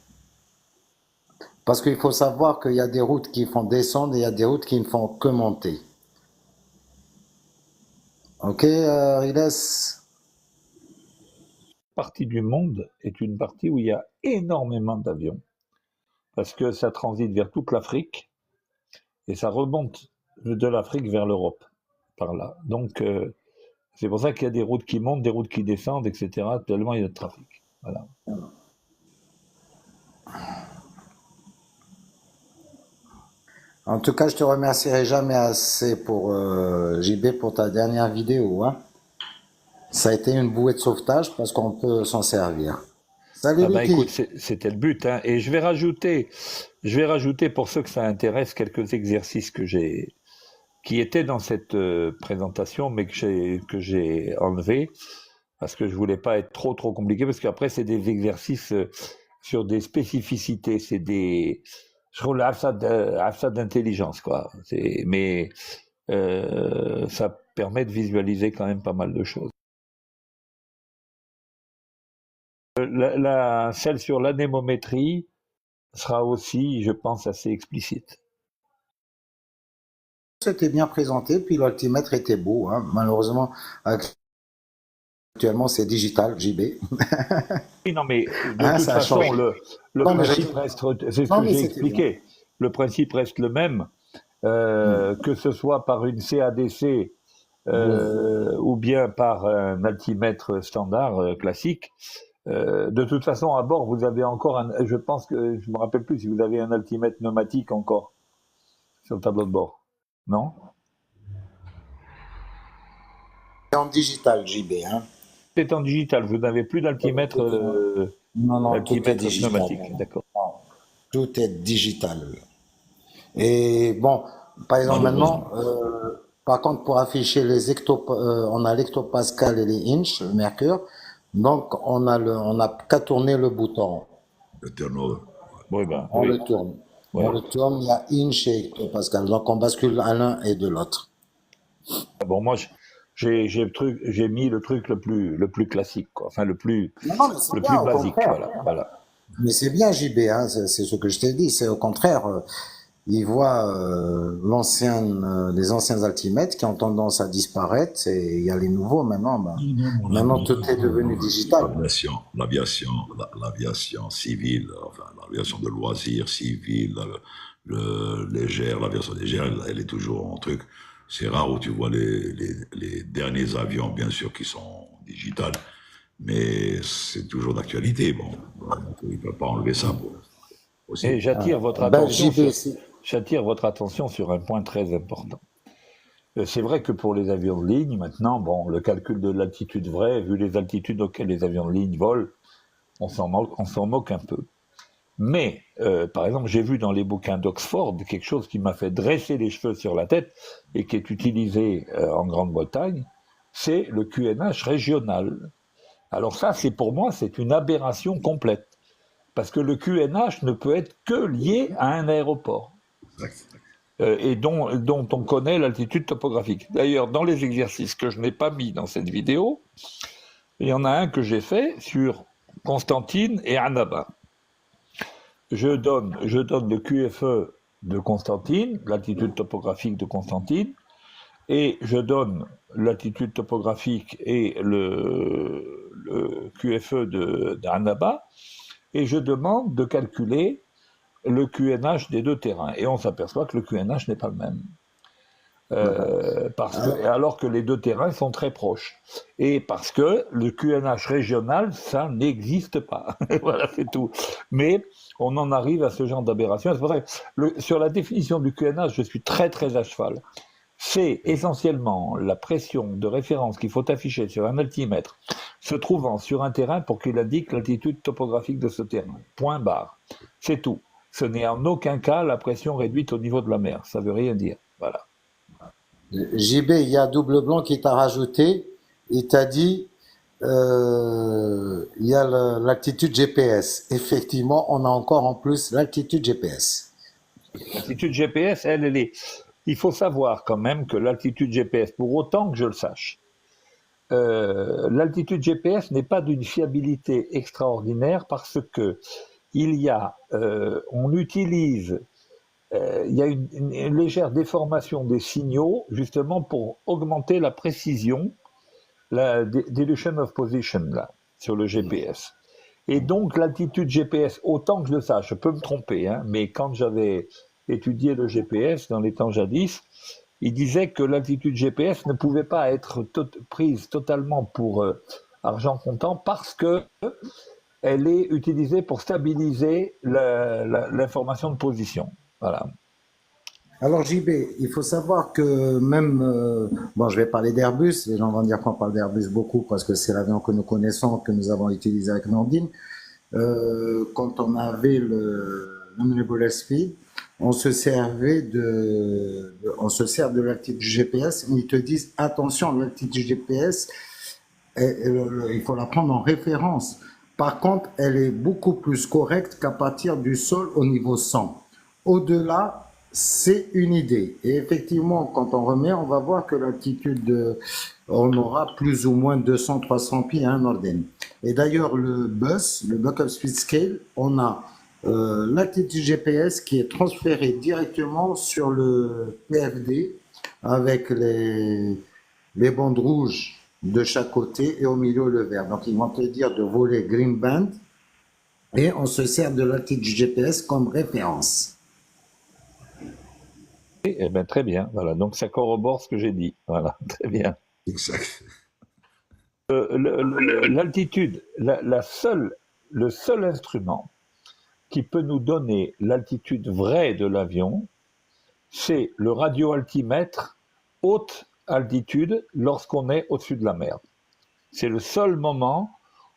Parce qu'il faut savoir qu'il y a des routes qui font descendre et il y a des routes qui ne font que monter. Ok, Riles? Partie du monde est une partie où il y a énormément d'avions, parce que ça transite vers toute l'Afrique et ça remonte de l'Afrique vers l'Europe, par là. Donc, c'est pour ça qu'il y a des routes qui montent, des routes qui descendent, etc., tellement il y a de trafic. Voilà. En tout cas, je te remercierai jamais assez pour JB pour ta dernière vidéo. Hein. Ça a été une bouée de sauvetage parce qu'on peut s'en servir. Salut Ah ben écoute, Lucky. c'était le but, hein. Et je vais rajouter pour ceux que ça intéresse quelques exercices qui étaient dans cette présentation, mais que j'ai enlevés parce que je voulais pas être trop compliqué, parce qu'après c'est des exercices sur des spécificités, je trouve ça d'intelligence quoi. Mais ça permet de visualiser quand même pas mal de choses. Celle sur l'anémométrie sera aussi, je pense, assez explicite. C'était bien présenté, puis l'altimètre était beau. Hein. Malheureusement, actuellement, c'est digital, JB. Oui, non, mais de Hein, toute ça a façon, changé. le Non, mais, principe reste, c'est ce non, que mais j'ai c'était bien. expliqué. Le principe reste le même, que ce soit par une CADC ou bien par un altimètre standard classique. De toute façon, à bord, vous avez encore je pense que, je me rappelle plus si vous avez un altimètre pneumatique encore sur le tableau de bord. Non? C'est en digital, JB. Hein. C'est en digital, vous n'avez plus d'altimètre Non, non, tout est digital. pneumatique, d'accord. Tout est digital. Et bon, par exemple, Malheureusement. maintenant, par contre, pour afficher on a l'hectopascal et les inches, le mercure. Donc, on a qu'à tourner le bouton. Le turnover. Oui, ben, On oui. le tourne. Ouais. On le tourne, il y a inch et hectopascal. Donc, on bascule à l'un et de l'autre. Bon, moi, j'ai mis le truc le plus classique, quoi. Enfin, Non, mais c'est le bien, plus au basique, contraire. voilà. Mais c'est bien, JB, hein, c'est ce que je t'ai dit. C'est au contraire, ils voient les anciens altimètres qui ont tendance à disparaître et il y a les nouveaux maintenant. Ben, Non, mon maintenant, ami, tout est devenu digital. l'aviation civile, enfin, l'aviation de loisirs civile, légère, l'aviation légère, elle est toujours en truc. C'est rare où tu vois les derniers avions, bien sûr, qui sont digitales, mais c'est toujours d'actualité. Bon, il ne peut pas enlever ça aussi. Et j'attire votre Ben, attention JB, sur un point très important. C'est vrai que pour les avions de ligne, maintenant, bon, le calcul de l'altitude vraie, vu les altitudes auxquelles les avions de ligne volent, on s'en moque un peu. Mais, par exemple, j'ai vu dans les bouquins d'Oxford quelque chose qui m'a fait dresser les cheveux sur la tête et qui est utilisé en Grande-Bretagne, c'est le QNH régional. Alors ça, pour moi, c'est une aberration complète. Parce que le QNH ne peut être que lié à un aéroport. Exact. Et dont on connaît l'altitude topographique. D'ailleurs, dans les exercices que je n'ai pas mis dans cette vidéo, il y en a un que j'ai fait sur Constantine et Annaba. Je donne le QFE de Constantine, l'altitude topographique de Constantine, et je donne l'altitude topographique et le QFE d'Annaba, et je demande de calculer le QNH des deux terrains. Et on s'aperçoit que le QNH n'est pas le même. Alors que les deux terrains sont très proches. Et parce que le QNH régional, ça n'existe pas. Voilà, c'est tout. Mais on en arrive à ce genre d'aberration. C'est pour ça que sur la définition du QNH, je suis très à cheval. C'est essentiellement la pression de référence qu'il faut afficher sur un altimètre se trouvant sur un terrain pour qu'il indique l'altitude topographique de ce terrain. Point barre. C'est tout. Ce n'est en aucun cas la pression réduite au niveau de la mer. Ça veut rien dire. Voilà. JB, il y a Double Blanc qui t'a rajouté. Il t'a dit Il y a l'altitude GPS. Effectivement, on a encore en plus l'altitude GPS. L'altitude GPS, elle est. Il faut savoir quand même que l'altitude GPS, pour autant que je le sache, l'altitude GPS n'est pas d'une fiabilité extraordinaire parce que on utilise, il y a une légère déformation des signaux justement pour augmenter la précision, la dilution of position là, sur le GPS. Et donc l'altitude GPS, autant que je le sache, je peux me tromper, hein, mais quand j'avais étudié le GPS dans les temps jadis, il disait que l'altitude GPS ne pouvait pas être prise totalement pour argent comptant parce que elle est utilisée pour stabiliser l'information de position. Voilà. Alors JB, il faut savoir que même, bon, je vais parler d'Airbus, les gens vont dire qu'on parle d'Airbus beaucoup parce que c'est l'avion que nous connaissons, que nous avons utilisé avec Nordine. Quand on avait le Speed, on se servait on se sert de l'altitude GPS, mais ils te disent attention, l'altitude GPS, il faut la prendre en référence. Par contre, elle est beaucoup plus correcte qu'à partir du sol au niveau 100. Au-delà, c'est une idée. Et effectivement, quand on remet, on va voir que l'altitude, on aura plus ou moins 200-300 pieds à un Norden. Et d'ailleurs, le Backup Speed Scale, on a l'altitude GPS qui est transférée directement sur le PFD avec les bandes rouges de chaque côté et au milieu le vert. Donc ils vont te dire de voler green band et on se sert de l'altitude GPS comme référence. Eh bien, très bien. Voilà. Donc ça corrobore ce que j'ai dit. Voilà, très bien. Exact. L'altitude, le seul instrument qui peut nous donner l'altitude vraie de l'avion, c'est le radioaltimètre haute altitude lorsqu'on est au-dessus de la mer. C'est le seul moment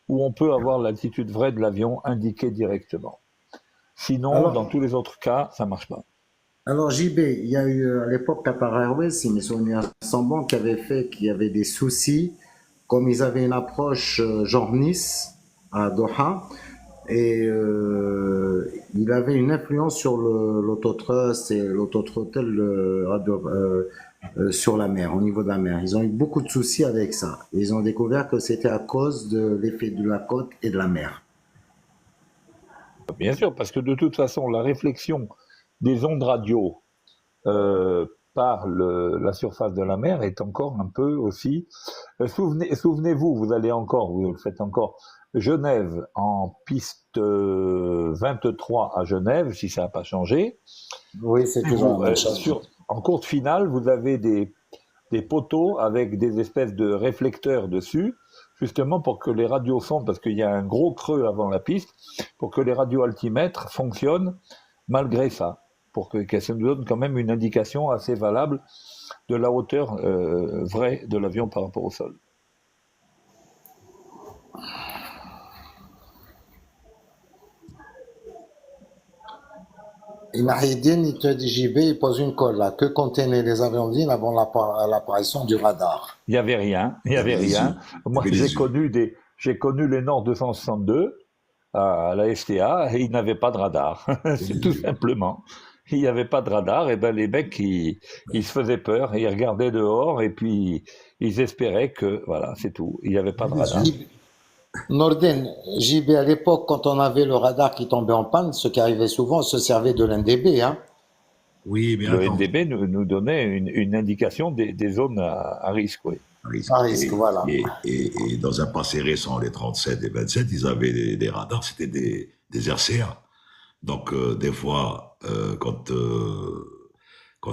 où on peut avoir l'altitude vraie de l'avion indiquée directement. Sinon, dans tous les autres cas, ça ne marche pas. Alors JB, il y a eu à l'époque Qatar Airways, si mes souvenirs sont bons, qui avait fait qu'il y avait des soucis, comme ils avaient une approche genre Nice à Doha, et il avait une influence sur l'autotrust et l'autothrottle sur la mer, au niveau de la mer. Ils ont eu beaucoup de soucis avec ça. Ils ont découvert que c'était à cause de l'effet de la côte et de la mer. Bien sûr, parce que de toute façon, la réflexion des ondes radio par la surface de la mer est encore un peu aussi... Souvenez-vous, vous le faites encore, Genève en piste 23 à Genève, si ça n'a pas changé. Oui, c'est toujours la même chose. En courte finale, vous avez des poteaux avec des espèces de réflecteurs dessus, justement pour que les radiosondes, parce qu'il y a un gros creux avant la piste, pour que les radioaltimètres fonctionnent malgré ça, pour que ça nous donne quand même une indication assez valable de la hauteur vraie de l'avion par rapport au sol. Et Mahidine, il te dit JB, il pose une colle là. Que contenaient les avions avant l'apparition du radar? Il n'y avait rien, il n'y avait rien. Moi, j'ai connu les Nord 262 à la STA et ils n'avaient pas de radar. C'est tout simplement. Il n'y avait pas de radar, et ben les mecs, ils se faisaient peur, et ils regardaient dehors, et puis ils espéraient que, voilà, c'est tout. Il n'y avait pas de radar. Norden, JB, à l'époque, quand on avait le radar qui tombait en panne, ce qui arrivait souvent, on se servait de l'NDB, hein. Oui, mais le attends. NDB nous donnait une indication des zones à risque, oui. À risque, voilà. Et dans un passé récent, les 37 et 27, ils avaient des radars, c'était des RCA. Donc, des fois, quand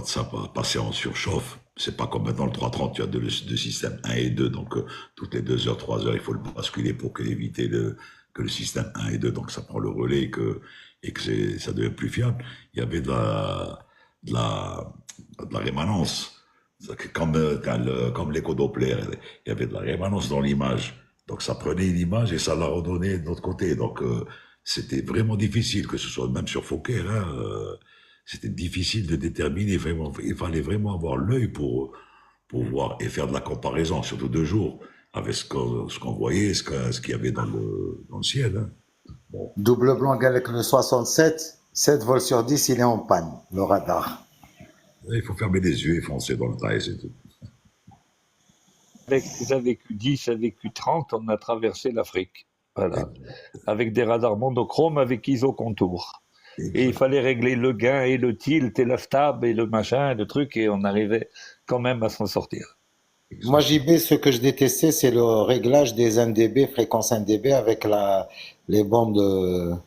ça passait en surchauffe, c'est pas comme maintenant le 330, tu as deux systèmes 1 et 2, donc toutes les 2 heures, 3 heures, il faut le basculer pour éviter que le système 1 et 2, donc ça prend le relais et que ça devient plus fiable. Il y avait de la rémanence. Comme l'écho Doppler, il y avait de la rémanence dans l'image. Donc ça prenait une image et ça la redonnait de l'autre côté. Donc c'était vraiment difficile, que ce soit même sur Fokker, hein, c'était difficile de déterminer. Vraiment, il fallait vraiment avoir l'œil pour voir et faire de la comparaison, surtout de jour. avec ce qu'on voyait, ce qu'il y avait dans le ciel. Hein. Bon, Double blanc avec le 67, 7 vols sur 10, il est en panne, le radar. il faut fermer les yeux et foncer dans le tas, c'est tout. Avec les AVQ-10, AVQ-30, on a traversé l'Afrique. Voilà. Avec des radars monochrome avec isocontour. Et il fallait régler le gain et le tilt et la stab et le machin et le truc et on arrivait quand même à s'en sortir. Moi, JB, ce que je détestais, c'est le réglage des NDB, fréquence NDB avec les bandes.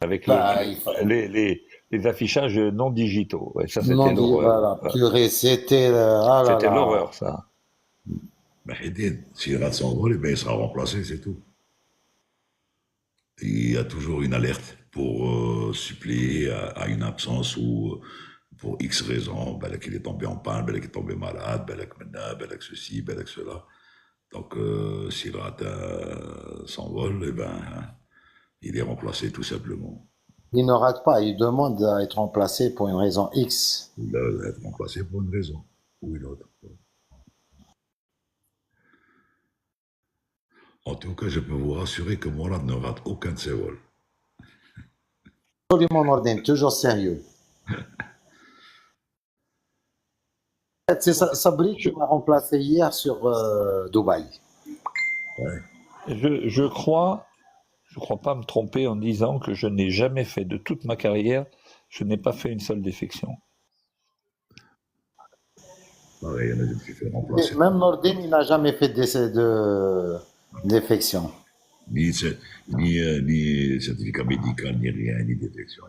Avec Bah, les affichages non digitaux. Ouais, ça, non, c'était l'horreur. voilà, purée, c'était. Ah là C'était là. l'horreur, ça. Ben, s'il rate son vol, eh ben, il sera remplacé, c'est tout. Il y a toujours une alerte pour suppléer à une absence ou pour X raisons, ben, qu'il est tombé en panne, ben, qu'il est tombé malade, ben, maintenant, ben, ceci, ben, cela. Donc, s'il rate son vol, eh ben, il est remplacé tout simplement. Il ne rate pas, il demande à être remplacé pour une raison X. Il doit être remplacé pour une raison ou une autre. En tout cas, je peux vous rassurer que Morad ne rate aucun de ses vols. Absolument Nordin, toujours sérieux. C'est Sabri qui m'a remplacé hier sur Dubaï. Ouais. Je crois pas me tromper en disant que je n'ai jamais fait de toute ma carrière, je n'ai pas fait une seule défection. Pareil, il y en a qui se fait remplacer. Même Nordin, il n'a jamais fait de défection. Ni certificat médical, ni rien, ni détection.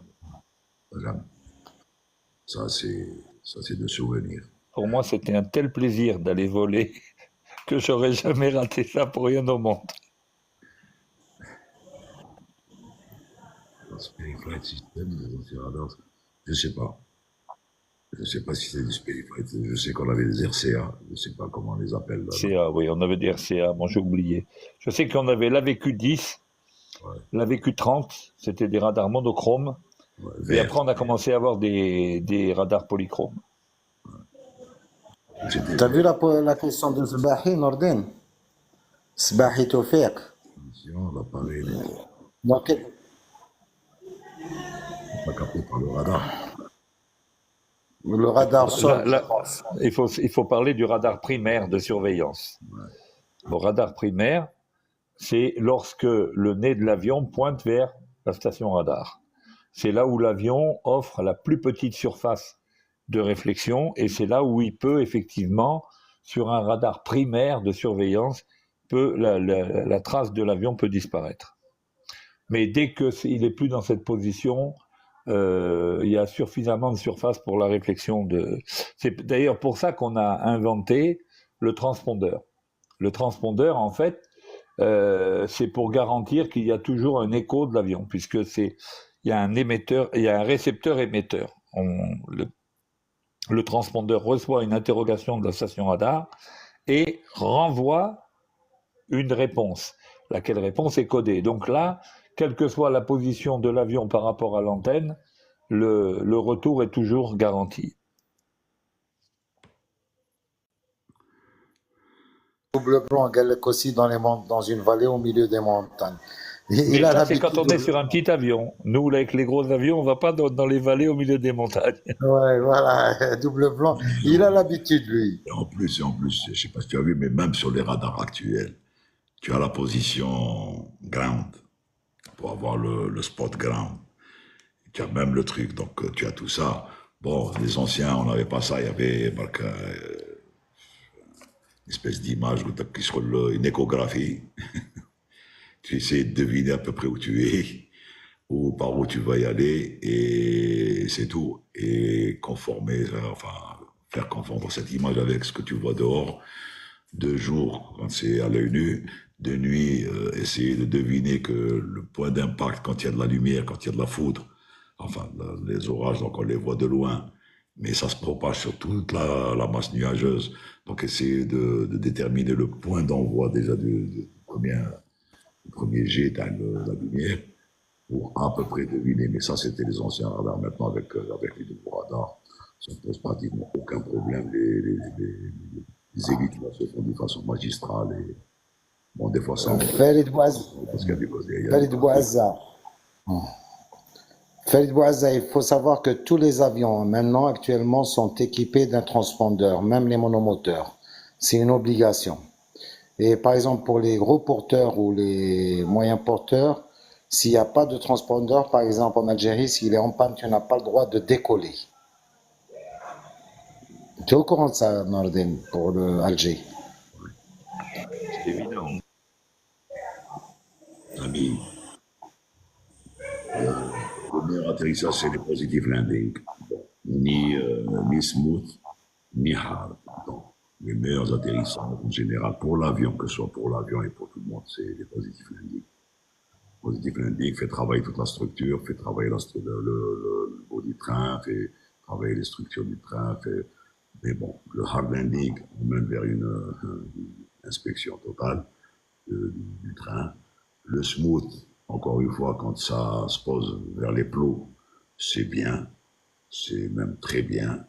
Jamais. Ça, c'est de souvenirs. Pour moi, c'était un tel plaisir d'aller voler que j'aurais jamais raté ça pour rien au monde. Spirit Flight System, les anciens radars, je sais pas. Je sais pas si c'est du Spirit Flight. Je sais qu'on avait des RCA. Je sais pas comment on les appelle. Là, CA, oui, on avait des RCA. Bon, j'ai oublié. Je sais qu'on avait l'AVQ-10, ouais. l'AVQ-30, c'était des radars monochromes. Ouais, et après, on a commencé à avoir des radars polychromes. T'as vu la question de Sbahi, Nordin? Sbahi Tofek. L'appareil Donc, n'est pas capté par le radar. le radar sol. Il faut parler du radar primaire de surveillance. Ouais. Le radar primaire, c'est lorsque le nez de l'avion pointe vers la station radar. C'est là où l'avion offre la plus petite surface de réflexion et c'est là où il peut effectivement, sur un radar primaire de surveillance, la trace de l'avion peut disparaître. Mais dès qu'il n'est plus dans cette position, il y a suffisamment de surface pour la réflexion. C'est d'ailleurs pour ça qu'on a inventé le transpondeur. Le transpondeur, en fait, c'est pour garantir qu'il y a toujours un écho de l'avion, puisque il y a un émetteur, il y a un récepteur-émetteur. Le transpondeur reçoit une interrogation de la station radar et renvoie une réponse, laquelle réponse est codée. Donc là, quelle que soit la position de l'avion par rapport à l'antenne, le retour est toujours garanti. Double blanc, Galec aussi dans une vallée au milieu des montagnes. Mais ça, c'est quand on est sur un petit avion. Nous, avec les gros avions, on ne va pas dans les vallées au milieu des montagnes. Ouais, voilà, double blanc. Il a l'habitude, lui. Et en plus, je ne sais pas si tu as vu, mais même sur les radars actuels, tu as la position ground pour avoir le spot ground. Tu as même le truc, donc tu as tout ça. Bon, les anciens, on n'avait pas ça. Il y avait une espèce d'image qui se roule, une échographie. Tu essaies de deviner à peu près où tu es, ou par où tu vas y aller, et c'est tout. Et faire confondre cette image avec ce que tu vois dehors, de jour, quand c'est à l'œil nu, de nuit, essayer de deviner que le point d'impact, quand il y a de la lumière, quand il y a de la foudre, enfin, les orages, donc on les voit de loin, mais ça se propage sur toute la masse nuageuse. Donc essayer de déterminer le point d'envoi déjà du premier jet de la lumière pour à peu près deviner. Mais ça, c'était les anciens radars. Maintenant, avec les nouveaux radars, ça ne pose pratiquement aucun problème. Les élites là, se font de façon magistrale Bon, des fois sans, Farid Bouaz- parce qu'il y a il y a du Farid trafic. Bouazza. Farid Bouazza, il faut savoir que tous les avions maintenant actuellement sont équipés d'un transpondeur, même les monomoteurs. C'est une obligation. Et par exemple, pour les gros porteurs ou les moyens porteurs, s'il n'y a pas de transpondeur, par exemple en Algérie, s'il est en panne, tu n'as pas le droit de décoller. Tu es au courant de ça, Nordin, pour le Alger? C'est évident. Ami, le meilleur atterrissage, c'est les positive landing. Bon, ni smooth, ni hard. Donc, les meilleurs atterrissages, en général, pour l'avion, que ce soit pour l'avion et pour tout le monde, c'est les positive landing. Positive landing fait travailler toute la structure, fait travailler le haut du train, fait travailler les structures du train, fait... Mais bon, le hard landing, on mène vers une inspection totale du train. Le smooth, encore une fois, quand ça se pose vers les plots, c'est bien, c'est même très bien.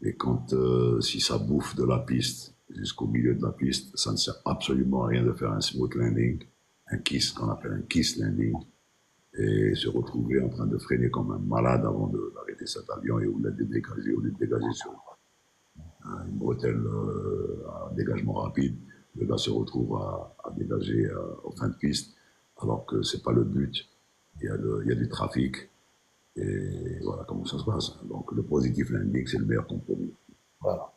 Et quand, si ça bouffe de la piste jusqu'au milieu de la piste, ça ne sert absolument à rien de faire un smooth landing, un kiss, qu'on appelle un kiss landing, et se retrouver en train de freiner comme un malade avant d'arrêter cet avion et ou de le dégager sur une bretelle à dégagement rapide. Le gars se retrouve à dégager en fin de piste, alors que c'est pas le but. Il y a du trafic, et voilà comment ça se passe. Donc le positif landing, c'est le meilleur compromis. Voilà.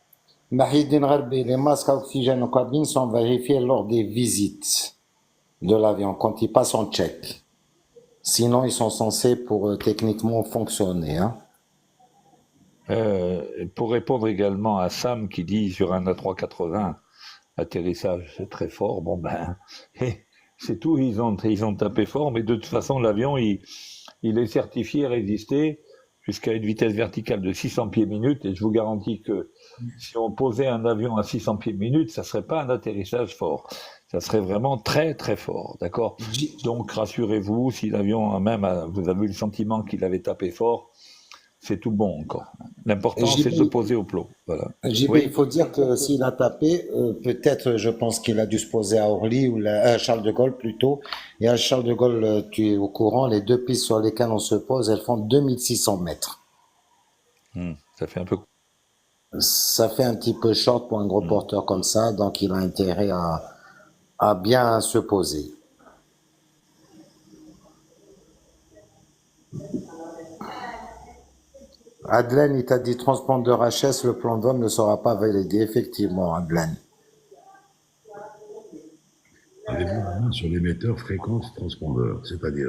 Mahidine Gharbi, les masques à oxygène en cabine sont vérifiés lors des visites de l'avion, quand ils passent en check. Sinon, ils sont censés pour techniquement fonctionner. Hein. Pour répondre également à Sam qui dit sur un A380, atterrissage c'est très fort, bon ben, c'est tout, ils ont tapé fort, mais de toute façon l'avion il est certifié résister jusqu'à une vitesse verticale de 600 pieds minute, et je vous garantis que si on posait un avion à 600 pieds minute, ça serait pas un atterrissage fort, ça serait vraiment très très fort, d'accord? Donc rassurez-vous, si l'avion vous avez eu le sentiment qu'il avait tapé fort, c'est tout bon encore. L'important, c'est de se JB, poser au plot. Voilà. JB, il Oui. faut dire que s'il a tapé, peut-être, je pense qu'il a dû se poser à Orly ou à Charles de Gaulle plutôt. Et à Charles de Gaulle, tu es au courant, les deux pistes sur lesquelles on se pose, elles font 2600 mètres. Ça fait un peu. Ça fait un petit peu short pour un gros Hmm. porteur comme ça, donc il a intérêt à bien se poser. Adelaine, il t'a dit transpondeur HS, le plan d'homme ne sera pas validé. Effectivement, Adelaine. Avez-vous la main sur l'émetteur fréquence transpondeur, c'est-à-dire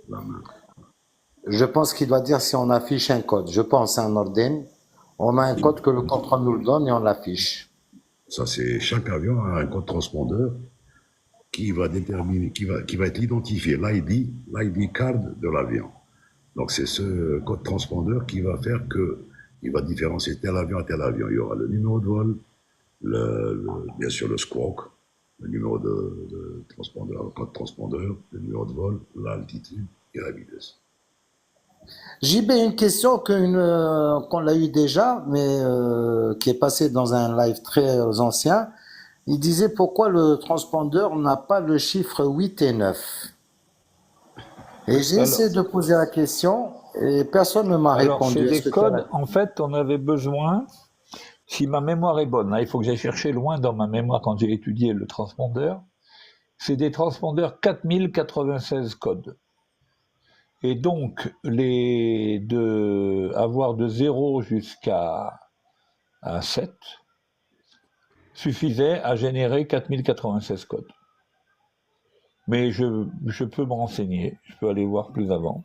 la main. Je pense qu'il doit dire si on affiche un code. Je pense à un ordine. On a un code que le contrôle nous le donne et on l'affiche. Ça, c'est chaque avion a un code transpondeur qui va déterminer, qui va être identifié, l'ID card de l'avion. Donc c'est ce code transpondeur qui va faire que, il va différencier tel avion à tel avion. Il y aura le numéro de vol, bien sûr le squawk, le numéro de transpondeur, le code transpondeur, le numéro de vol, l'altitude et la vitesse. JB, une question qu'on l'a eu déjà, mais qui est passée dans un live très ancien. Il disait pourquoi le transpondeur n'a pas le chiffre 8 et 9. Et j'ai essayé Alors, de poser la question et personne ne m'a c'est répondu. des Est-ce que tu as la... codes. En fait, on avait besoin, si ma mémoire est bonne, là, il faut que j'aille chercher loin dans ma mémoire quand j'ai étudié le transpondeur, c'est des transpondeurs 4096 codes. Et donc, avoir de 0 jusqu'à 7 suffisait à générer 4096 codes. Mais je peux me renseigner, je peux aller voir plus avant.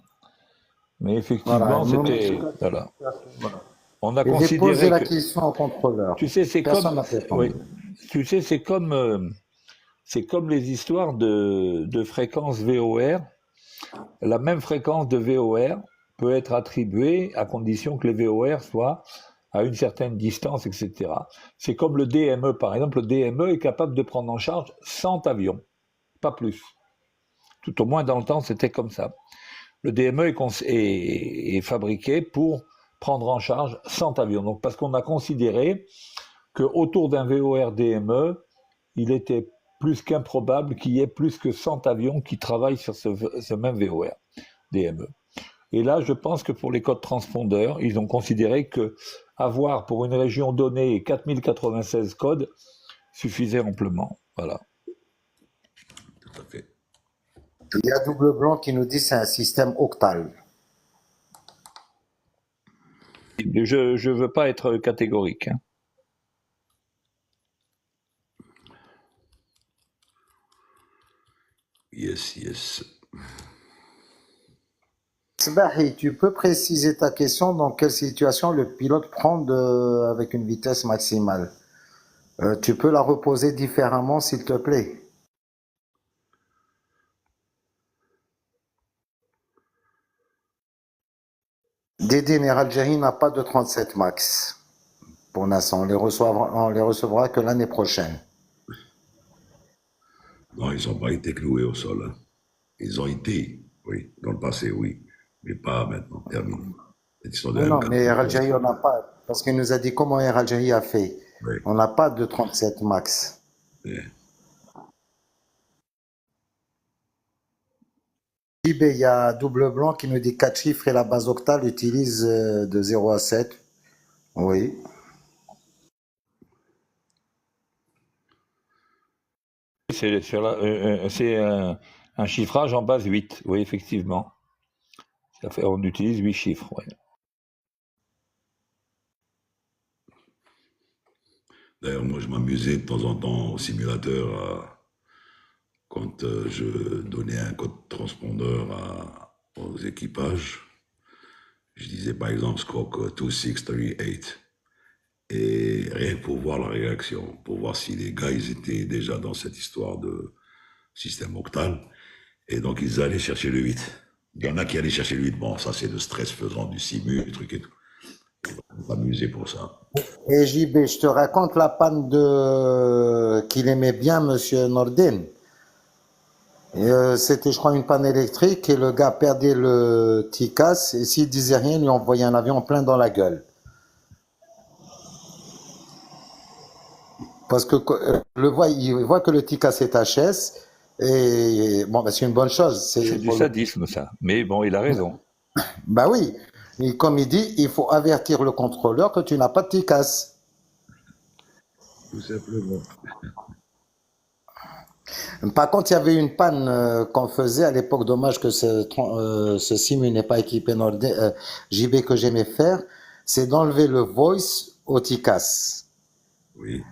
Mais Voilà, effectivement, non, mais c'était. Voilà. On a et j'ai posé considéré la que. question au contrôleur. Tu sais, c'est Personne comme. n'a Oui. répondu. Tu sais, c'est comme les histoires de fréquence VOR. La même fréquence de VOR peut être attribuée à condition que les VOR soient à une certaine distance, etc. C'est comme le DME, par exemple. Le DME est capable de prendre en charge 100 avions, pas plus. Tout au moins dans le temps, c'était comme ça. Le DME est fabriqué pour prendre en charge 100 avions. Donc, parce qu'on a considéré qu'autour d'un VOR DME, il était plus qu'improbable qu'il y ait plus que 100 avions qui travaillent sur ce même VOR, DME. Et là, je pense que pour les codes transpondeurs, ils ont considéré que avoir pour une région donnée 4096 codes suffisait amplement. Voilà. Tout à fait. Il y a Double Blanc qui nous dit que c'est un système octal. Je ne veux pas être catégorique. Hein. Yes, yes. Sbahi, tu peux préciser ta question dans quelle situation le pilote prend avec une vitesse maximale? Tu peux la reposer différemment, s'il te plaît. Dédine et Algérie n'a pas de 37 max. Pour l'instant, on les recevra que l'année prochaine. Non, ils n'ont pas été cloués au sol. Hein. Ils ont été, oui, dans le passé, oui, mais pas maintenant, terminé. Ils sont Non, de mais Air Algérie, on n'a pas. Parce qu'il nous a dit comment Air Algérie a fait. Oui. On n'a pas de 37 max. Oui. JB, il y a Double Blanc qui nous dit 4 chiffres et la base octale utilise de 0 à 7. Oui. C'est un chiffrage en base 8, oui, effectivement. On utilise 8 chiffres. Ouais. D'ailleurs, moi, je m'amusais de temps en temps au simulateur quand je donnais un code transpondeur aux équipages. Je disais par exemple Squawk 2638. Et rien que pour voir la réaction, pour voir si les gars, ils étaient déjà dans cette histoire de système octal. Et donc, ils allaient chercher le 8. Il y en a qui allaient chercher le 8. Bon, ça, c'est le stress faisant du simu, du truc et tout. On va m'amuser pour ça. Et JB, je te raconte la panne qu'il aimait bien, monsieur Nordin. C'était, je crois, une panne électrique et le gars perdait le TICAS et s'il disait rien, il lui envoyait un avion plein dans la gueule. Parce que il voit que le TICAS est HS et bon, ben, c'est une bonne chose. C'est du sadisme, ça. Mais bon, il a raison. Bah oui. Et comme il dit, il faut avertir le contrôleur que tu n'as pas de TICAS. Tout simplement. Par contre, il y avait une panne qu'on faisait à l'époque. Dommage que ce simu n'est pas équipé dans le JB que j'aimais faire. C'est d'enlever le voice au TICAS. Oui.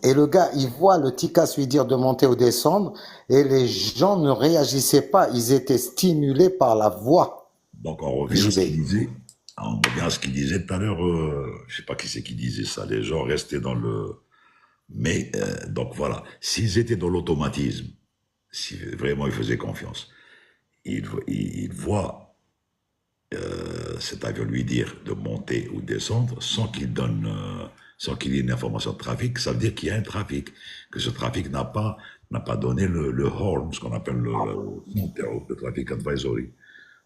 Et le gars, il voit le TICAS lui dire de monter ou descendre, et les gens ne réagissaient pas, ils étaient stimulés par la voix. Donc on revient à ce qu'il disait. On revient à ce qu'il disait tout à l'heure. Je sais pas qui c'est qui disait ça. Les gens restaient dans le. Mais donc voilà, s'ils étaient dans l'automatisme, si vraiment ils faisaient confiance, ils voient cet avion lui dire de monter ou descendre sans qu'il donne. Sans qu'il y ait une information de trafic, ça veut dire qu'il y a un trafic, que ce trafic n'a pas donné le horn, ce qu'on appelle le traffic advisory.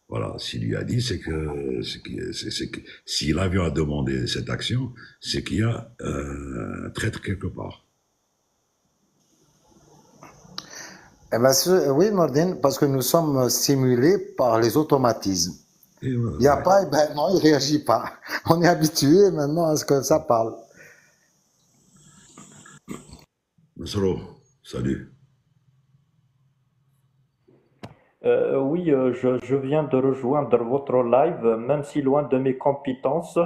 Voilà, s'il lui a dit, c'est que si l'avion a demandé cette action, c'est qu'il y a un traître quelque part. Eh ben, oui, Nordin, parce que nous sommes stimulés par les automatismes. Il n'y a pas, ben non, il ne réagit pas. On est habitué maintenant à ce que ça parle. Masro, salut. Oui, je viens de rejoindre votre live, même si loin de mes compétences.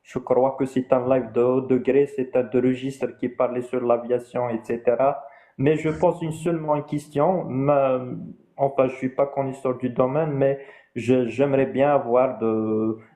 Je crois que c'est un live de haut degré, c'est un de registre qui parlait sur l'aviation, etc. Mais je pose seulement une question. Enfin, je suis pas connaisseur du domaine, mais j'aimerais bien avoir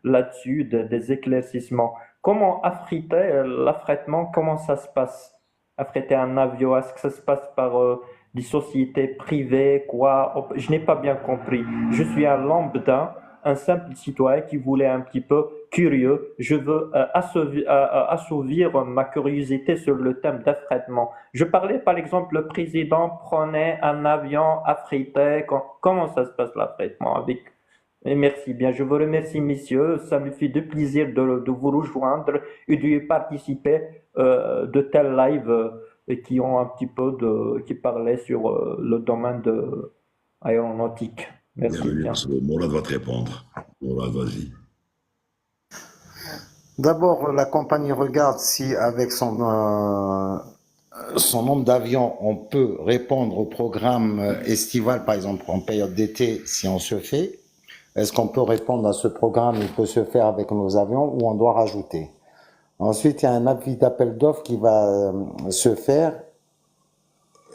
là-dessus des éclaircissements. Comment affréter l'affrètement, comment ça se passe? Affréter un avion, est-ce que ça se passe par des sociétés privées, quoi? Je n'ai pas bien compris. Je suis un lambda, un simple citoyen qui voulait un petit peu curieux. Je veux assouvir ma curiosité sur le thème d'affrètement. Je parlais par exemple, le président prenait un avion affrété. Comment ça se passe l'affrètement avec? Et merci bien, je vous remercie messieurs, ça me fait de plaisir de vous rejoindre et de participer de tel live et qui ont un petit peu qui parlaient sur le domaine de aéronautique. Merci Bienvenue, bien. Mourad va te répondre. Mourad, vas-y. D'abord, la compagnie regarde si avec son nombre d'avions, on peut répondre au programme estival, par exemple en période d'été, si on se fait. Est-ce qu'on peut répondre à ce programme? Il peut se faire avec nos avions ou on doit rajouter. Ensuite, il y a un avis d'appel d'offres qui va se faire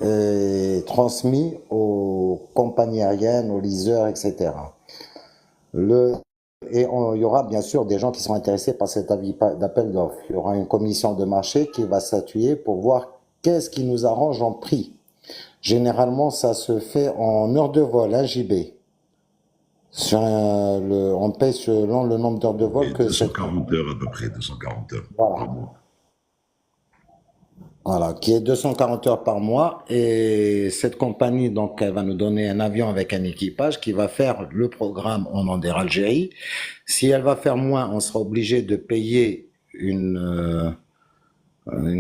et transmis aux compagnies aériennes, aux leasers, etc. Il y aura bien sûr des gens qui sont intéressés par cet avis d'appel d'offres. Il y aura une commission de marché qui va statuer pour voir qu'est-ce qui nous arrange en prix. Généralement, ça se fait en heures de vol, hein, JB. On paye selon le nombre d'heures de vol Et que 240 heures à peu près, 240 heures Voilà. par mois. Voilà, qui est 240 heures par mois. Et cette compagnie, donc, elle va nous donner un avion avec un équipage qui va faire le programme en Andorre Algérie. Si elle va faire moins, on sera obligé de payer une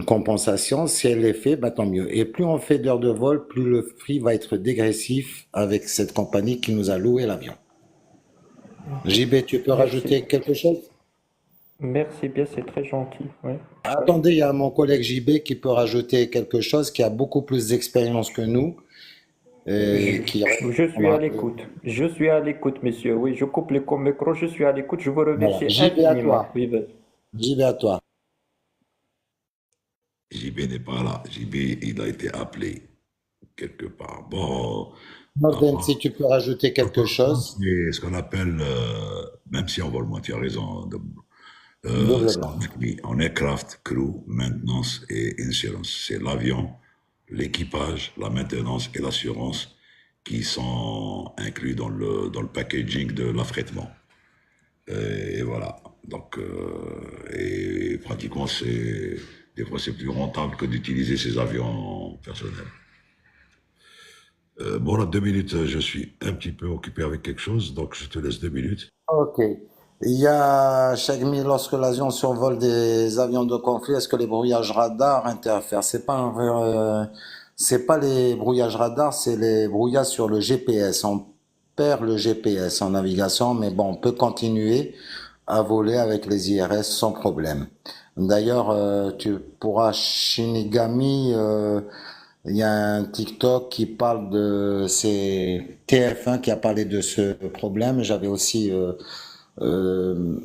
compensation. Si elle est fait, bah, tant mieux. Et plus on fait d'heures de vol, plus le prix va être dégressif avec cette compagnie qui nous a loué l'avion. JB, tu peux Merci. rajouter quelque chose? Merci bien, c'est très gentil. Oui. Attendez, il y a mon collègue JB qui peut rajouter quelque chose, qui a beaucoup plus d'expérience que nous. Et qui Je suis à l'écoute. Je suis à l'écoute, monsieur. Oui, je coupe les micros, je suis à l'écoute. Je vous Voilà. remercie JB à infiniment. toi. Oui, JB à toi. JB n'est pas là. JB, il a été appelé quelque part. Bon, Nordem, si tu peux rajouter quelque chose, c'est ce qu'on appelle, même si on vole moins, tu as raison, double blanc. oui, en aircraft, crew, maintenance et insurance. C'est l'avion, l'équipage, la maintenance et l'assurance qui sont inclus dans le packaging de l'affrètement. Et voilà. Donc, et pratiquement, des fois, c'est plus rentable que d'utiliser ces avions personnels. Bon, là, 2 minutes, je suis un petit peu occupé avec quelque chose, donc je te laisse 2 minutes. Ok. Il y a, Chagmi, lorsque l'avion survole des avions de conflit, est-ce que les brouillages radars interfèrent? C'est pas les brouillages radars, c'est les brouillages sur le GPS. On perd le GPS en navigation, mais bon, on peut continuer à voler avec les IRS sans problème. D'ailleurs, tu pourras Shinigami, il y a un TikTok qui parle c'est TF1 qui a parlé de ce problème. J'avais aussi euh,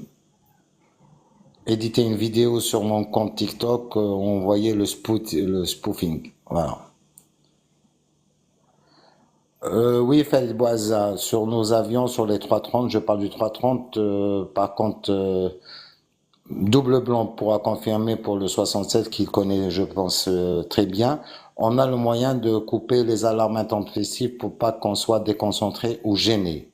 édité une vidéo sur mon compte TikTok où on voyait le spoofing. Voilà. Oui, Fred Boisa, sur nos avions, sur les 330, je parle du 330. Par contre, double blanc pourra confirmer pour le 67 qu'il connaît, je pense, très bien. On a le moyen de couper les alarmes intempestives pour pas qu'on soit déconcentré ou gêné.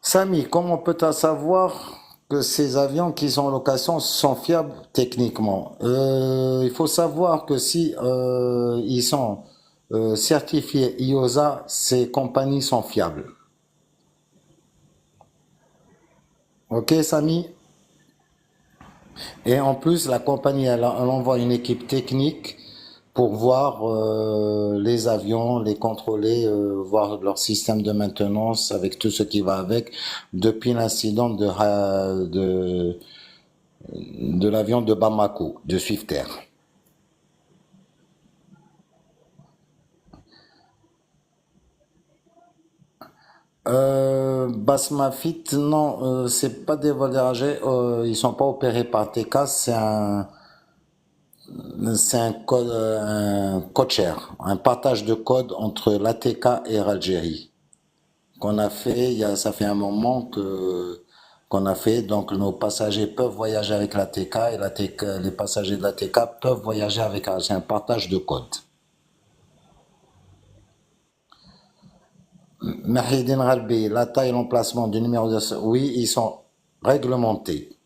Samy, comment peut-on savoir que ces avions qui sont en location sont fiables techniquement? Il faut savoir que si ils sont certifiés IOSA, ces compagnies sont fiables. Ok, Samy? Et en plus, la compagnie, elle envoie une équipe technique pour voir les avions, les contrôler, voir leur système de maintenance avec tout ce qui va avec, depuis l'incident de l'avion de Bamako, de Swiftair. Basmafit, non, c'est pas des vols dérangés, ils sont pas opérés par TK, c'est un code share, un partage de code entre l'ATK et Air Algérie qu'on a fait, ça fait un moment qu'on a fait, donc nos passagers peuvent voyager avec l'ATK et les passagers de l'ATK peuvent voyager avec c'est un partage de code. Mahidine Ralbi, la taille et l'emplacement du numéro de... Oui, ils sont réglementés.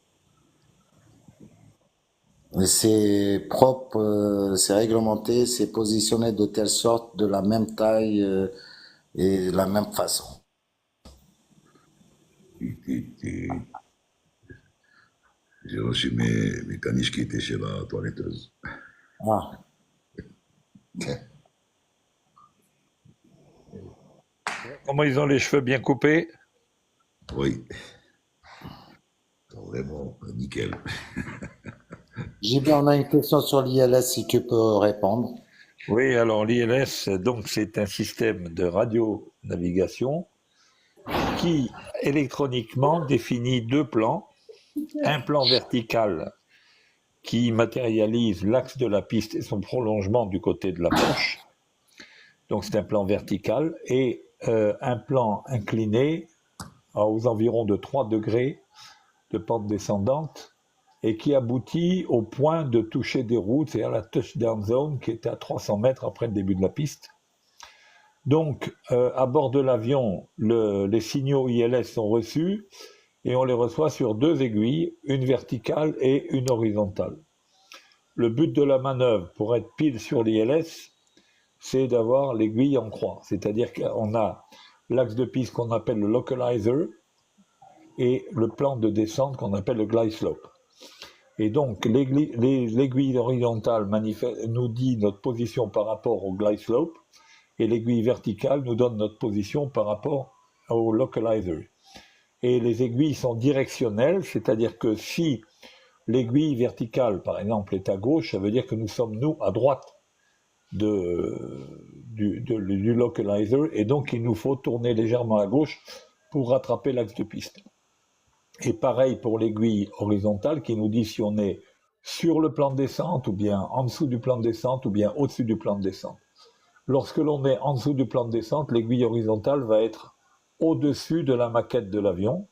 C'est propre, c'est réglementé, c'est positionné de telle sorte, de la même taille et de la même façon. J'ai reçu mes caniches qui étaient chez la toiletteuse. Ah, Comment ils ont les cheveux bien coupés? Oui, vraiment nickel. JB, on a une question sur l'ILS, si tu peux répondre. Oui, alors l'ILS, donc c'est un système de radionavigation qui électroniquement définit deux plans. Un plan vertical qui matérialise l'axe de la piste et son prolongement du côté de l'approche. Donc c'est un plan vertical et un plan incliné aux environs de 3 degrés de pente descendante et qui aboutit au point de toucher des routes, c'est-à-dire la touchdown zone qui était à 300 mètres après le début de la piste. Donc, à bord de l'avion, les signaux ILS sont reçus et on les reçoit sur deux aiguilles, une verticale et une horizontale. Le but de la manœuvre pour être pile sur l'ILS, c'est d'avoir l'aiguille en croix, c'est-à-dire qu'on a l'axe de piste qu'on appelle le localizer et le plan de descente qu'on appelle le glide slope. Et donc, l'aiguille horizontale nous dit notre position par rapport au glide slope, et l'aiguille verticale nous donne notre position par rapport au localizer. Et les aiguilles sont directionnelles, c'est-à-dire que si l'aiguille verticale, par exemple, est à gauche, ça veut dire que nous sommes, nous, à droite du localizer, et donc il nous faut tourner légèrement à gauche pour rattraper l'axe de piste. Et pareil pour l'aiguille horizontale qui nous dit si on est sur le plan de descente ou bien en dessous du plan de descente ou bien au-dessus du plan de descente. Lorsque l'on est en dessous du plan de descente, l'aiguille horizontale va être au-dessus de la maquette de l'avion,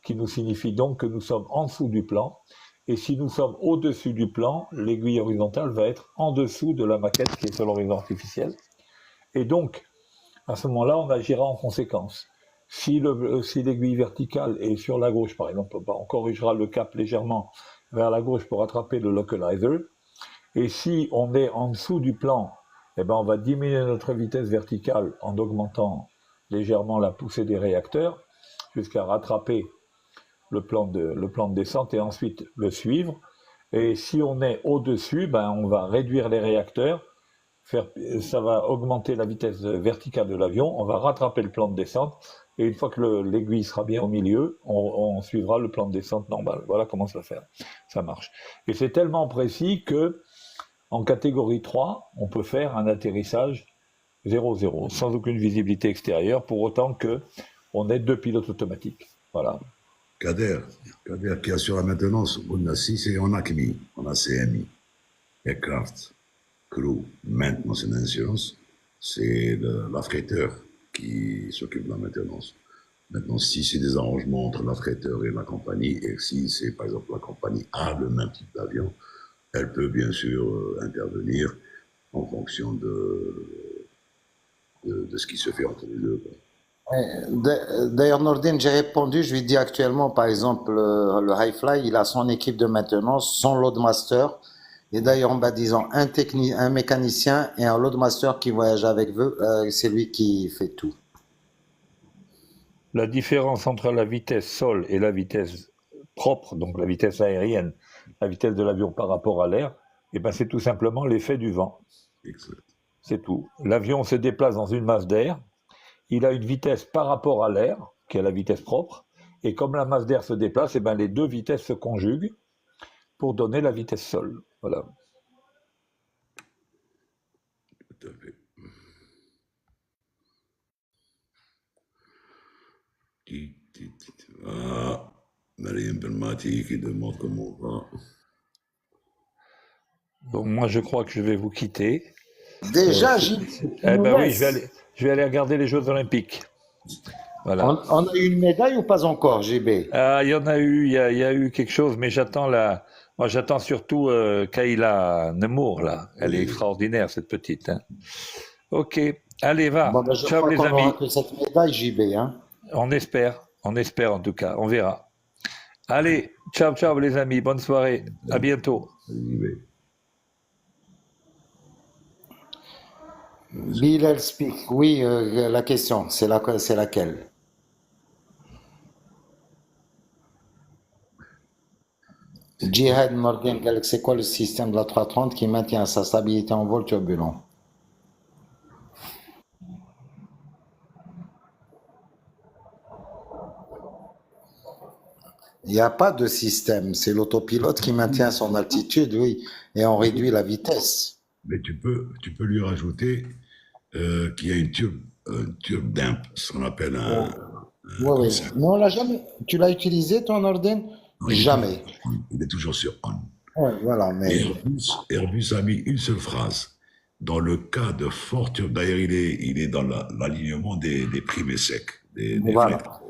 qui nous signifie donc que nous sommes en dessous du plan. Et si nous sommes au-dessus du plan, l'aiguille horizontale va être en dessous de la maquette qui est sur l'horizon artificiel. Et donc, à ce moment-là, on agira en conséquence. Si l'aiguille verticale est sur la gauche, par exemple, on corrigera le cap légèrement vers la gauche pour attraper le localizer. Et si on est en dessous du plan, eh ben on va diminuer notre vitesse verticale en augmentant légèrement la poussée des réacteurs jusqu'à rattraper le plan de descente et ensuite le suivre. Et si on est au-dessus, ben on va réduire les réacteurs, ça va augmenter la vitesse verticale de l'avion, on va rattraper le plan de descente, et une fois que l'aiguille sera bien au milieu, on suivra le plan de descente normal. Voilà comment ça marche. Et c'est tellement précis que en catégorie 3, on peut faire un atterrissage 0-0, sans aucune visibilité extérieure, pour autant qu'on ait deux pilotes automatiques. Voilà. Kader qui assure la maintenance, on a 6 et on a CMI, on a CMI, Aircraft Crew Maintenance and Insurance, c'est l'affréteur qui s'occupe de la maintenance. Maintenant, si c'est des arrangements entre l'affréteur et la compagnie, et si c'est par exemple la compagnie a le même type d'avion, elle peut bien sûr intervenir en fonction de ce qui se fait entre les deux. D'ailleurs, Nordine, j'ai répondu, je lui dis actuellement, par exemple, le Highfly, il a son équipe de maintenance, son loadmaster, et d'ailleurs, en baptisant un mécanicien et un loadmaster qui voyage avec eux, c'est lui qui fait tout. La différence entre la vitesse sol et la vitesse propre, donc la vitesse aérienne, la vitesse de l'avion par rapport à l'air, eh ben c'est tout simplement l'effet du vent. Excellent. C'est tout. L'avion se déplace dans une masse d'air, il a une vitesse par rapport à l'air, qui est la vitesse propre, et comme la masse d'air se déplace, eh ben les deux vitesses se conjuguent pour donner la vitesse sol. Voilà. Tout à fait. Ah, Mariam Belmati qui demande comment on va. Donc moi je crois que je vais vous quitter. Déjà, Eh ben oui, je vais aller regarder les Jeux Olympiques. Voilà. On a eu une médaille ou pas encore, JB? Ah, il y en a eu, il y a eu quelque chose, mais moi j'attends surtout Kayla Nemour là. Elle est extraordinaire cette petite. Hein. Ok, allez va. Bon, ben, je Ciao crois les qu'on amis. aura que cette médaille, JB, hein. On espère en tout cas, on verra. Allez, ciao ciao les amis, bonne soirée, à bientôt. Bilal speak. Oui, la question, c'est laquelle? Jihad Morgan, c'est quoi le système de la 330 qui maintient sa stabilité en vol turbulent? Il n'y a pas de système, c'est l'autopilote qui maintient son altitude, oui, et on réduit la vitesse. Mais tu peux lui rajouter qu'il y a un tube damp, ce qu'on appelle Oui, comment oui. ça? Mais on l'a jamais. Tu l'as utilisé ton Norden? Non, Jamais. il est toujours sur on. Oui, voilà, Et mais Airbus a mis une seule phrase. Dans le cas de forte, d'ailleurs, il est dans l'alignement des primes secs, des flights. voilà.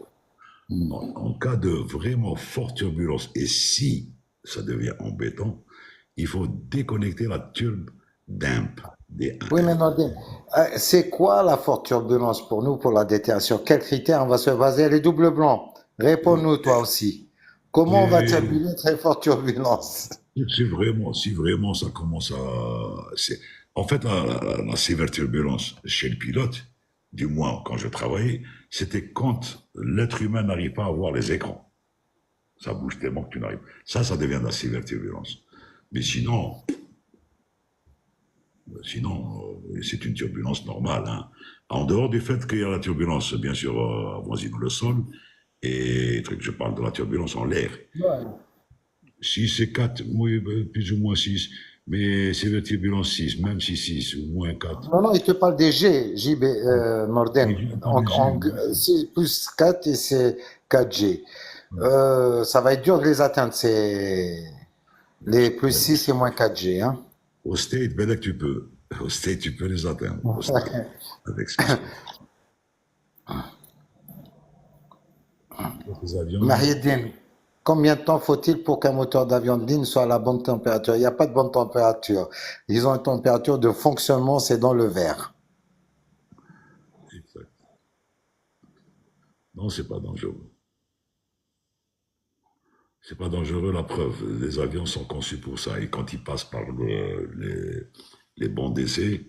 En cas de vraiment forte turbulence, et si ça devient embêtant, il faut déconnecter la turbe damp des Oui, 1. mais Norden, c'est quoi la forte turbulence pour nous, pour la détection? Sur quels critères on va se baser? Les doubles blancs. Réponds-nous toi aussi. Comment on va Et terminer très forte turbulence? si vraiment ça commence en fait, la sévère turbulence chez le pilote, du moins quand je travaillais, c'était quand l'être humain n'arrive pas à voir les écrans. Ça bouge tellement que tu n'arrives. Ça devient de la sévère turbulence. Mais sinon, c'est une turbulence normale, hein. En dehors du fait qu'il y a la turbulence, bien sûr, avoisinant le sol, et je parle de la turbulence en l'air. Ouais. 6 et 4, oui, plus ou moins 6. Mais c'est la turbulence 6, même si 6 ou moins 4. Non, non, il te parle des G, JB, Oui, Norden. je parle des G, oui. C'est plus 4 et c'est 4G. Ça va être dur de les atteindre, c'est les plus 6 et moins 4G, hein. Au State, ben là, tu peux. Au State, tu peux les atteindre. Au State, avec ce qu'ils sont. Les avions, Mahidine, combien de temps faut-il pour qu'un moteur d'avion de ligne soit à la bonne température? Il n'y a pas de bonne température. Ils ont une température de fonctionnement, c'est dans le verre. exact. Non, c'est pas dangereux. C'est pas dangereux, la preuve. Les avions sont conçus pour ça. Et quand ils passent par les bancs d'essai,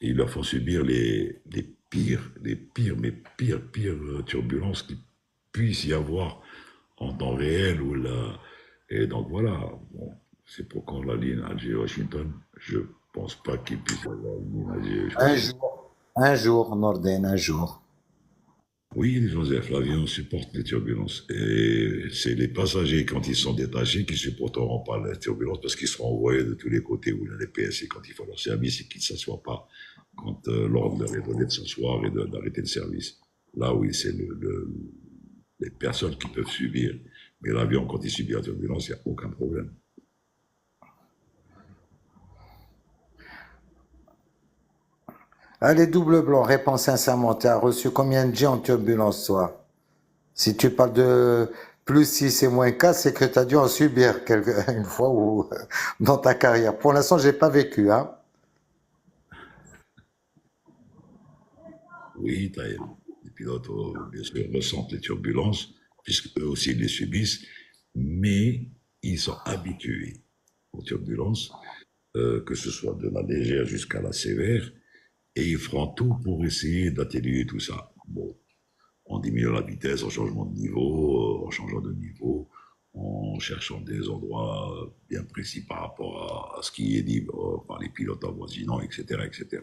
ils leur font subir les pires turbulences qu'il puisse y avoir en temps réel. Et donc voilà. Bon, c'est pourquoi la ligne Alger-Washington, je pense pas qu'il puisse y avoir une ligne Alger-Washington. Un jour, Norden, un jour. Oui, Joseph, l'avion supporte les turbulences. Et c'est les passagers, quand ils sont détachés, qui supporteront pas les turbulences parce qu'ils seront envoyés de tous les côtés où il y a les PSC quand ils font leur service et qu'ils ne s'assoient pas quand l'ordre leur est donné de s'asseoir et d'arrêter le service. Là, oui, c'est les personnes qui peuvent subir. Mais l'avion, quand il subit la turbulence, il n'y a aucun problème. Allez, double blanc, réponds sincèrement. Tu as reçu combien de G en turbulence, toi? Si tu parles de plus 6 et moins 4, c'est que tu as dû en subir une fois ou dans ta carrière. Pour l'instant, j'ai pas vécu, hein. Oui, les pilotes, bien sûr, ressentent les turbulences, puisqu'eux aussi les subissent, mais ils sont habitués aux turbulences, que ce soit de la légère jusqu'à la sévère, et ils feront tout pour essayer d'atténuer tout ça. Bon, en diminuant la vitesse, en changement de niveau, en changeant de niveau, en cherchant des endroits bien précis par rapport à ce qui est dit par les pilotes avoisinants, etc., etc.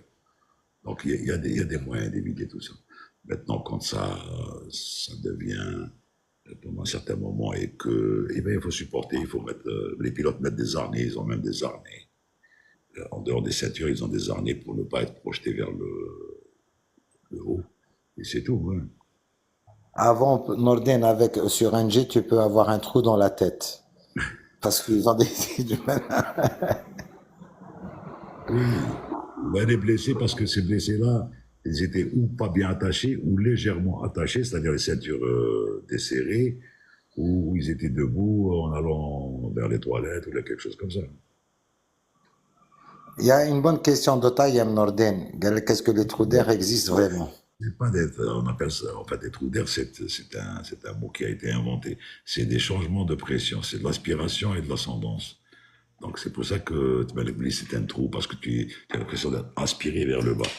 Donc il y a des moyens d'éviter tout ça. Maintenant, quand ça devient pendant un certain moment et que, eh bien, il faut supporter, il faut mettre, les pilotes mettent des harnais, ils ont même des harnais. En dehors des ceintures, ils ont des harnais pour ne pas être projetés vers le haut. Et c'est tout, hein. Avant, Norden, avec, sur un G, tu peux avoir un trou dans la tête. Parce qu'ils ont des... Oui, ben, les blessés, parce que ces blessés-là, ils étaient ou pas bien attachés, ou légèrement attachés, c'est-à-dire les ceintures desserrées, ou ils étaient debout en allant vers les toilettes, ou quelque chose comme ça. Il y a une bonne question de Tayem Norden. Qu'est-ce que les trous d'air existent vraiment? C'est pas on appelle ça, en fait, des trous d'air, c'est un mot qui a été inventé. C'est des changements de pression, c'est de l'aspiration et de l'ascendance. Donc c'est pour ça que c'est un trou, parce que tu as l'impression d'être aspiré vers le bas.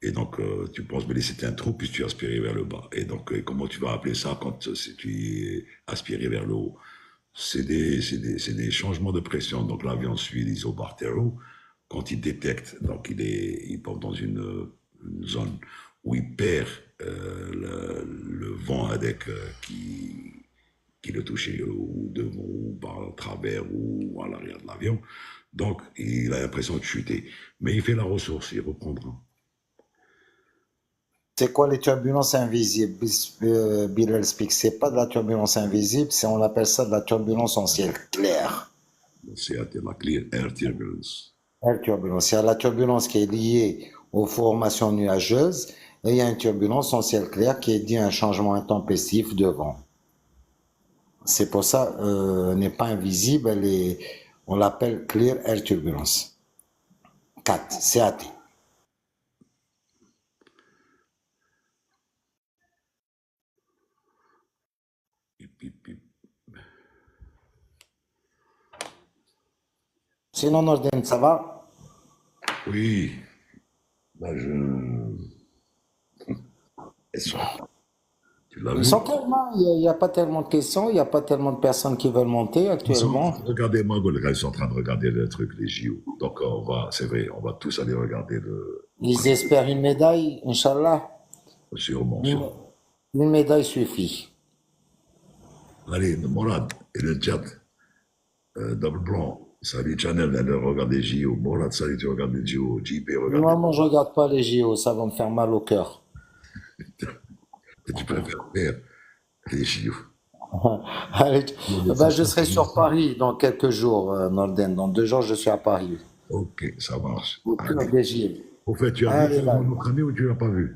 Et donc tu penses, mais c'est un trou, puis tu es aspiré vers le bas. Et donc comment tu vas appeler ça quand tu es aspiré vers le haut? c'est des changements de pression. Donc l'avion suit l'isobartero. Quand il détecte, donc il part dans une zone où il perd le vent avec qui le touchait ou devant, ou par travers, ou à l'arrière de l'avion. Donc il a l'impression de chuter. Mais il fait la ressource, il reprendra. C'est quoi les turbulences invisibles? Bilal explique, c'est pas de la turbulence invisible, on appelle ça de la turbulence en ciel clair. C'est la clear air turbulence. Air turbulence. Il y a la turbulence qui est liée aux formations nuageuses et il y a une turbulence en ciel clair qui est liée à un changement intempestif de vent. C'est pour ça, n'est pas invisible, on l'appelle clear air turbulence. CAT, CAT. Pip, pip, pip. Sinon, Nordin, ça va? Oui, là tu l'as Ils vu? sont tellement, il n'y a pas tellement de questions, il n'y a pas tellement de personnes qui veulent monter actuellement. Regardez, Margot, ils sont en train de regarder le truc, les JO. Donc, c'est vrai, on va tous aller regarder Ils espèrent une médaille, Inch'Allah. sûrement, Une, sûrement. une médaille suffit. Allez, Morad et le chat, Double Blanc, salut Channel, allez regarder JO. Morad, salut, tu regardes les JO. JP, regardez. Moi, je regarde pas les JO, ça va me faire mal au cœur. Tu préfères faire les JO. Allez, ben, je serai sur Paris dans quelques jours, Norden. Dans 2 jours, je suis à Paris. Ok, ça marche. Au cœur Allez. des JO. Au fait, tu as Allez, vu là. notre année ou tu l'as pas vu?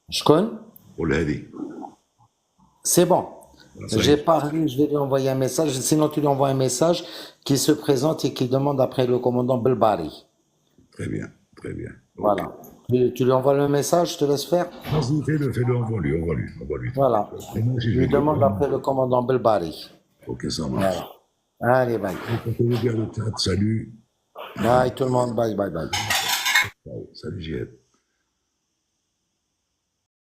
Je connais? On l'a dit. C'est bon. Ça y J'ai est. parlé, je vais lui envoyer un message. Sinon, tu lui envoies un message qui se présente et qui demande après le commandant Belbari. Très bien, très bien. Ok. Voilà. Tu lui envoies le message, je te laisse faire. Vas-y, fais-le, envoie-lui, envoie-lui. Voilà. Et moi aussi, Je je vais lui dire. demande après le commandant Belbari. Ok, ça marche. Voilà. Allez, bye. Donc, on peut dire le chat, salut. Bye tout le monde, bye, bye, bye. Ciao. Salut, JF.